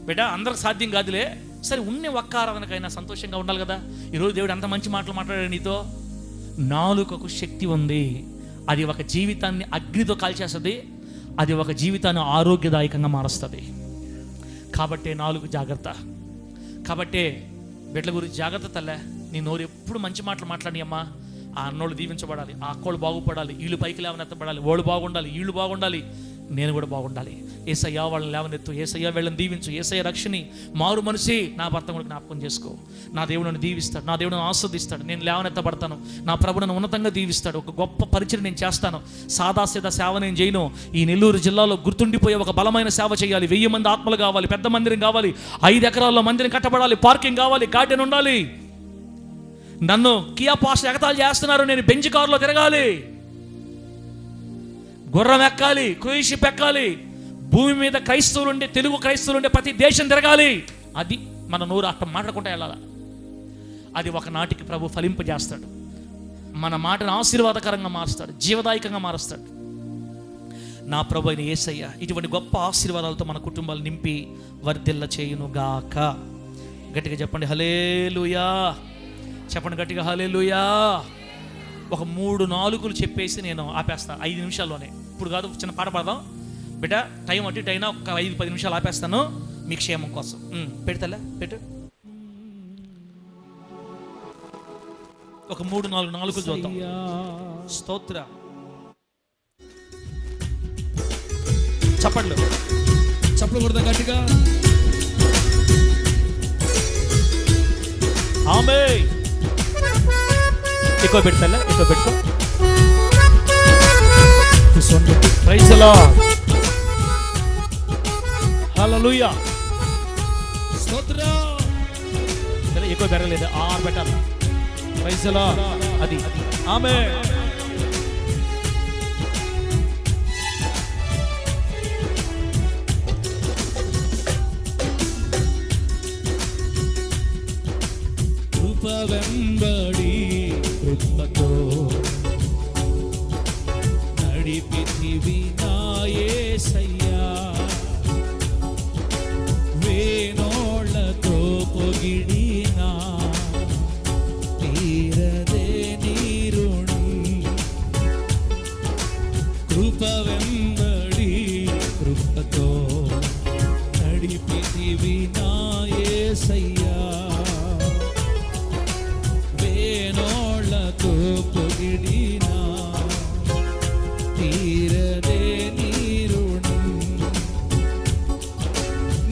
బిడ్డ అందరికి సాధ్యం కాదులే. సరే ఉన్న ఒక్క ఆరాధనకైనా సంతోషంగా ఉండాలి కదా. ఈరోజు దేవుడు అంత మంచి మాటలు మాట్లాడాడు నీతో. నాలుకకు శక్తి ఉంది, అది ఒక జీవితాన్ని అగ్నితో కాల్చేస్తుంది, అది ఒక జీవితాన్ని ఆరోగ్యదాయకంగా మారుస్తుంది. కాబట్టే 4 జాగ్రత్త. కాబట్టే బిడ్డల గురించి జాగ్రత్త తల్లే. నీ నోరు ఎప్పుడు మంచి మాటలు మాట్లాడి అమ్మా. ఆ అన్నోళ్ళు దీవించబడాలి, ఆ అక్కోళ్ళు బాగుపడాలి, వీళ్ళు పైకి లేవనెత్తబడాలి, వాళ్ళు బాగుండాలి, వీళ్ళు బాగుండాలి, నేను కూడా బాగుండాలి. ఏసయ్యా వాళ్ళని లేవనెత్తు, ఏసయ్యా వీళ్ళని దీవించు, ఏసయ్య రక్షణి, మారు మనిషి. నా భర్త కూడా జ్ఞాపకం చేసుకో. నా దేవుడు నన్ను దీవిస్తాడు, నా దేవుడు నన్ను ఆస్వాదిస్తాడు, నేను లేవనెత్తబడతాను, నా ప్రభు నన్ను ఉన్నతంగా దీవిస్తాడు, ఒక గొప్ప పరిచయం నేను చేస్తాను. సాదాసీదా సేవ నేను చేయను. ఈ నెల్లూరు జిల్లాలో గుర్తుండిపోయే ఒక బలమైన సేవ చేయాలి. 1000 మంది ఆత్మలు కావాలి, పెద్ద మందిరం కావాలి, 5 ఎకరాల్లో మందిరం కట్టబడాలి, పార్కింగ్ కావాలి, గార్డెన్ ఉండాలి. నన్ను కియా పాస్టర్ ఎగతాళి చేస్తున్నారు, నేను బెంచ్ కారులో తిరగాలి, గుర్రం ఎక్కాలి, క్రూయిజ్ షిప్ ఎక్కాలి, భూమి మీద క్రైస్తవులు ఉండే, తెలుగు క్రైస్తవులు ఉండే ప్రతి దేశం తిరగాలి. అది మన నోరు అట్ట మాట్లాడుకుంటా వెళ్ళాలి. అది ఒకనాటికి ప్రభు ఫలింపజేస్తాడు, మన మాటను ఆశీర్వాదకరంగా మారుస్తాడు, జీవదాయకంగా మారుస్తాడు. నా ప్రభు అయిన యేసయ్య ఇటువంటి గొప్ప ఆశీర్వాదాలతో మన కుటుంబాలు నింపి వర్ధిల్ల చేయునుగాక. గట్టిగా చెప్పండి హల్లెలూయా. చెప్పండి గట్టిగా హల్లెలూయా. ఒక 3-4 చెప్పేసి నేను ఆపేస్తా 5 నిమిషాల్లోనే. ఇప్పుడు కాదు, చిన్న పాట పాడదాం బిడ్డ. టైం అటు ఇటు అయినా ఒక 5-10 నిమిషాలు ఆపేస్తాను మీ క్షేమం కోసం. పెడతలే పెట్టు. ఒక 3-4 చూద్దాం. స్తోత్ర. చప్పట్లు కొడతా గట్టిగా. ఆమేన్. ఎక్కువ పెడతా, ఎక్కువ పెట్టుకో. Praise the Lord. హల్లెలూయా. స్తోత్రం. సరే ఎక్కువ పెరగలేదు, 6 పెట్టాలి. Praise the Lord. అది ఆమేన్. కృప వెంబడి కృపతో నడిపితివి నా యేసయ్యా. వేణోళ్ళతో పొగిడినా తీరదే నీ రుణం. కృప వెంబడి కృపతో నడిపితివి నా యేసయ్యా. వేణోళ్ళతో పొగిడినా తీరదే నీ రుణం.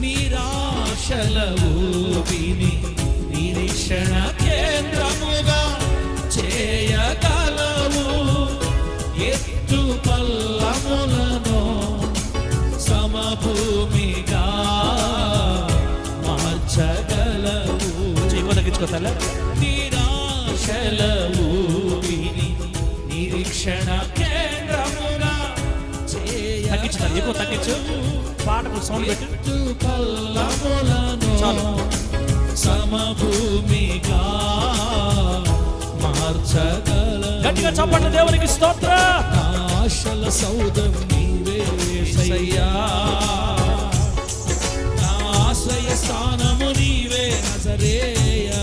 నిరాశల ఊపిని నిరీక్షణ కేంద్రముగా చేయగలవు. ఎత్తు పల్లములను సమభూమిగా మార్చగలవు. తగ్గించుకోతాల నిరాశల ఊపిని నిరీక్షణ కేంద్రముగా తగ్గించుతారు, ఎక్కువ తగ్గించు. పాటకు సౌండ్ పెట్టు. పల్లములను సమభూమిగా మార్చగలవు. గట్టిగా చప్పట్లు దేవునికి స్తోత్ర. ఆశల సౌధం నీవే యేసయ్యా. నా ఆశ్రయ స్థానము నీవే నజరేయా.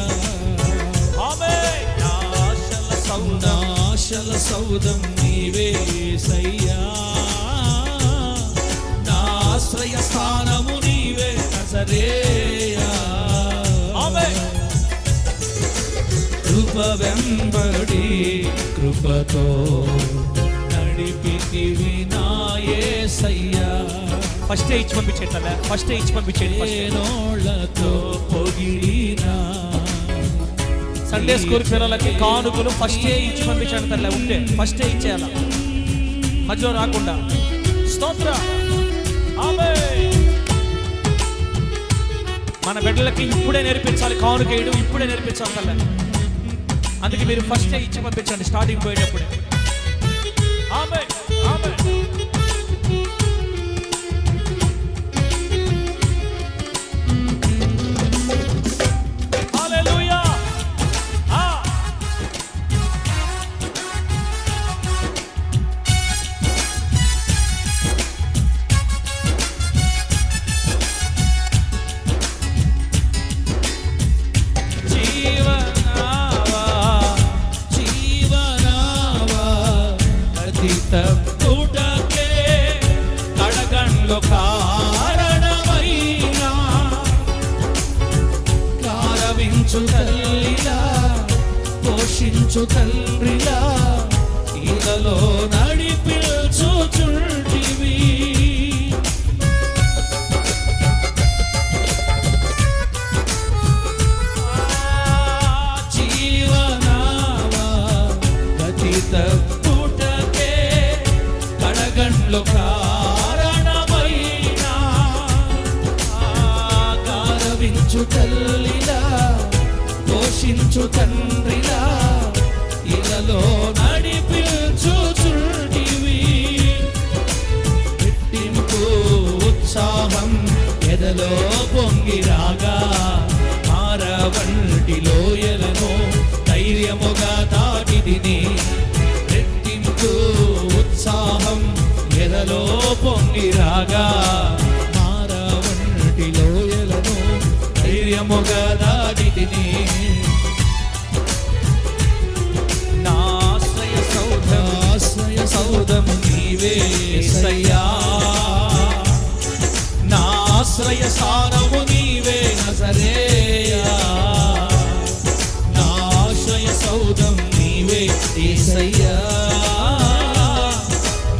ఆమేన్. నా ఆశల సౌధం నీవే యేసయ్యా. నా ఆశ్రయ స్థానము నీవే నజరేయా. ఆమేన్. కృప వెంబడి కృపతో నడిపితివి నా యేసయ్యా. ఫస్ట్ ఇచ్చి పంపించేట్ల ఫస్ట్ ఇచ్చి పంపించేయండి. వేణోళ్ళతో పొగిడినా సండే స్కూల్ పిల్లలకి కానుకలు ఫస్ట్ ఇచ్చి పంపించాడు తల్లి. ఉంటే ఫస్ట్ ఇచ్చేయాల, మధ్యలో రాకుండా. స్తోత్ర. ఆమేన్. మన బిడ్డలకి ఇప్పుడే నేర్పించాలి, కానుక వేయడం ఇప్పుడే నేర్పించాలి తల్లి. అందుకే మీరు ఫస్ట్ ఇచ్చి పంపించండి స్టార్టింగ్ పోయేటప్పుడే. ఆమేన్. ఆమేన్. హల్లెలూయా. తప్పుటకే కడగండ్లు కారణమైనా కారవించు తల్లిలా పోషించు తండ్రిలా ఇలలో నడిపించుచుంటివి. జీవనావా గతి తప్పుటకే కడగండ్లు కారణమైనా కారవించు తల్లిలా పోషించు తండ్రిలా ఇలలో నడిపించుచుంటివి. రెట్టింపు ఉత్సాహం ఎదలో పొంగిరాగా మారవంటి లోయలను ధైర్యముగా దాటిదిని. రెట్టింపు ఉత్సాహం ఎదలో పొంగిరాగా మారవంటి లోయలను ధైర్యముగా దాటిదిని. నా ఆశ్రయ సౌధం నీవే యేసయ్యా. నా ఆశ్రయ స్థానము నీవే నజరేయా. నా ఆశ్రయ సౌధం నీవే యేసయ్యా.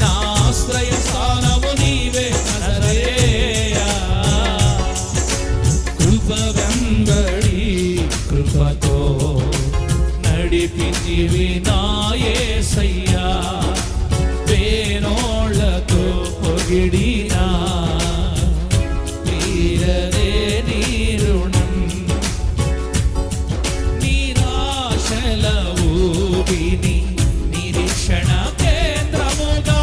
నా ఆశ్రయ స్థానము నీవే నజరేయా. కృప వెంబడి కృపతో నడిపితివి నా యేసయ్యా. వేణోళ్ళతో పొగిడినా తీరదే నీ రుణం. నిరాశల ఊపిని నిరీక్షణ కేంద్రముగా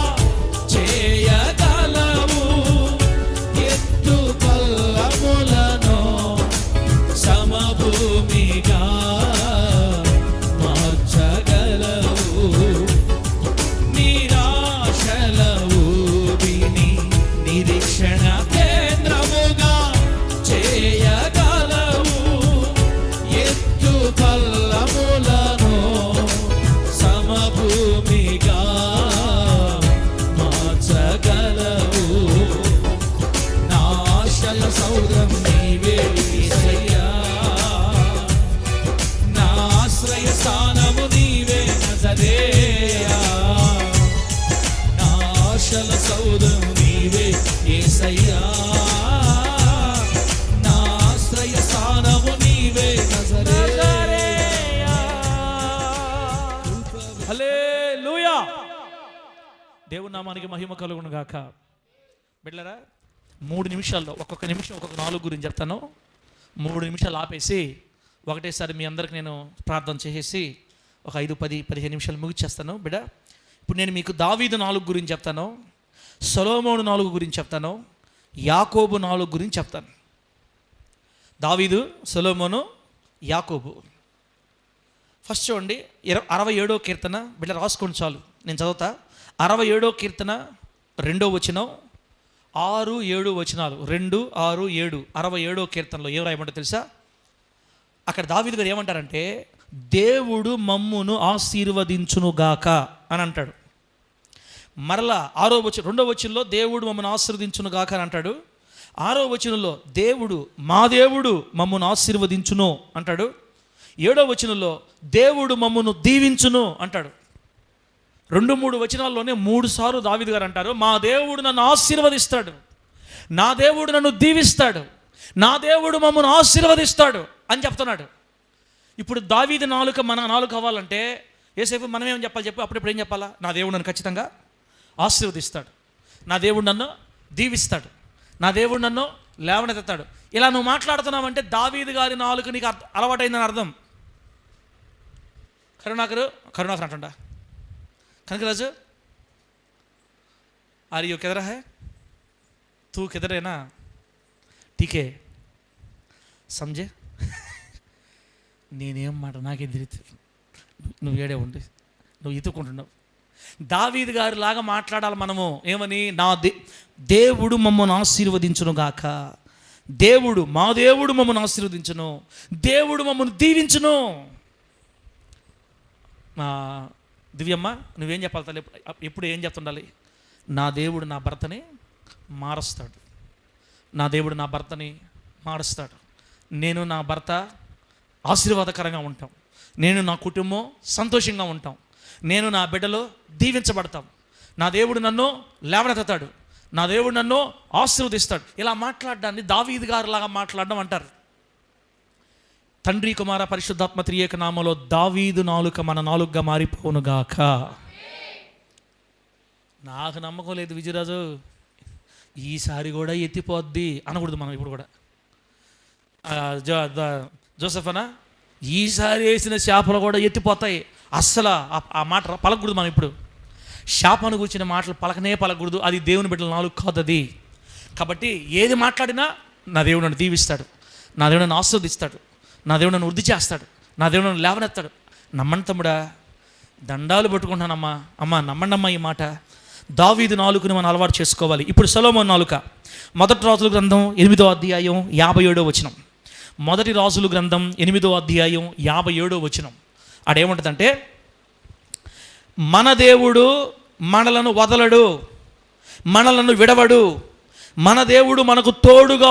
చేయగలవు. ఎత్తు పల్లములను సమభూమిగా దేవుని నామానికి మహిమ కలుగును గాక. బిడ్డలారా, 3 నిమిషాల్లో ఒక్కొక్క నిమిషం ఒక్కొక్క 4 గురించి చెప్తాను. 3 నిమిషాలు ఆపేసి ఒకటేసారి మీ అందరికి నేను ప్రార్థన చేసేసి ఒక 5, 10, 15 నిమిషాలు ముగిచ్చేస్తాను. బిడ్డ, ఇప్పుడు నేను మీకు దావీదు 4 గురించి చెప్తాను, సొలొమోను 4 గురించి చెప్తాను, యాకోబు 4 గురించి చెప్తాను. దావీదు, సొలొమోను, యాకోబు. ఫస్ట్ చూడండి, 67వ కీర్తన. బిడ్డ రాసుకోండి చాలు, నేను చదువుతా. 67వ కీర్తన 2వ వచనం, 6, 7 వచనాలు. 2, 6, 7. 67వ కీర్తనలో ఏం రాయమంటే తెలుసా? అక్కడ దావీదు గారు ఏమంటారంటే, దేవుడు మమ్మును ఆశీర్వదించునుగాక అని అంటాడు. మరలా 6వ వచనం, 2వ వచనంలో దేవుడు మమ్మల్ని ఆశీర్వదించునుగాక అని అంటాడు. 6వ వచనంలో దేవుడు, మా దేవుడు మమ్మల్ని ఆశీర్వదించును అంటాడు. 7వ వచనంలో దేవుడు మమ్మను దీవించును అంటాడు. 2, 3 వచనాల్లోనే 3 సార్లు దావీదు గారు అంటారు, మా దేవుడు నన్ను ఆశీర్వదిస్తాడు, నా దేవుడు నన్ను దీవిస్తాడు, నా దేవుడు మమ్మను ఆశీర్వదిస్తాడు అని చెప్తున్నాడు. ఇప్పుడు దావీదు నాలుక మన నాలుక అవ్వాలంటే ఏసేపు మనం ఏం చెప్పాలి చెప్పు? అప్పుడప్పుడు ఏం చెప్పాలా? నా దేవుడు నన్ను ఖచ్చితంగా ఆశీర్వదిస్తాడు, నా దేవుడు నన్ను దీవిస్తాడు, నా దేవుడు నన్ను లేవనెత్తాడు. ఇలా నువ్వు మాట్లాడుతున్నావంటే దావీదు గారి నాలుక నీకు అలవాటైందని అర్థం. కరుణాకర్ అంటుండా, కనకరాజు ఆర్ యూ కిధర్ హై? తూ కిధర్ హై నా? టీకే సమझे? నేనేం మాట నాకేం తెలియదు, నువ్వు ఏడే ఉండి నువ్వు ఇతుక్కుంటున్నావు. దావీదు గారి లాగా మాట్లాడాలి మనము. ఏమని? నా దేవుడు మమ్మల్ని ఆశీర్వదించును గాక, దేవుడు, మా దేవుడు మమ్మల్ని ఆశీర్వదించును, దేవుడు మమ్మల్ని దీవించును. దివ్యమ్మ, నువ్వేం చెప్పాలి తల్లి? ఎప్పుడు ఏం చెప్తుండాలి? నా దేవుడు నా భర్తని మారుస్తాడు, నా దేవుడు నా భర్తని మారుస్తాడు, నేను నా భర్త ఆశీర్వాదకరంగా ఉంటాం, నేను నా కుటుంబం సంతోషంగా ఉంటాం, నేను నా బిడ్డలు దీవించబడతాం, నా దేవుడు నన్ను లేవనెత్తాడు, నా దేవుడు నన్ను ఆశీర్వదిస్తాడు. ఇలా మాట్లాడడాన్ని దావీదు గారు లాగా మాట్లాడడం అంటారు. తండ్రి, కుమార, పరిశుద్ధాత్మ త్రియేక నామములో దావీదు నాలుక మన నాలుకగా మారిపోనుగాక. నాకు నమ్మకం లేదు విజయరాజు, ఈసారి కూడా ఎత్తిపోద్ది అనకూడదు మనం. ఇప్పుడు కూడా జోసెఫ్ అన్న, ఈసారి వేసిన చేపలు కూడా ఎత్తిపోతాయి, అస్సలు ఆ మాట పలకూడదు మనం. ఇప్పుడు శాపాన్ని కూర్చిన మాటలు పలకకూడదు, అది దేవుని బిడ్డల నాలుగు కాదు అది. కాబట్టి ఏది మాట్లాడినా నా దేవుడు నన్ను దీవిస్తాడు, నా దేవుడు నన్ను ఆశీర్వదిస్తాడు, నా దేవుడు నన్ను వృద్ధి చేస్తాడు, నా దేవుడు నన్ను లేవనెత్తాడు. నమ్మండి తమ్ముడా, దండాలు పట్టుకుంటానమ్మా, అమ్మ నమ్మండమ్మా ఈ మాట. దావీదు నాలుకని మనం అలవాటు చేసుకోవాలి. ఇప్పుడు సొలొమోను నాలుక. 1 రాజుల గ్రంథం 8వ అధ్యాయం 57వ వచనం. 1 రాజుల గ్రంథం 8వ అధ్యాయం 57వ వచనం. ఆడేముంటుందంటే, మన దేవుడు మనలను వదలడు, మనలను విడవడు, మన దేవుడు మనకు తోడుగా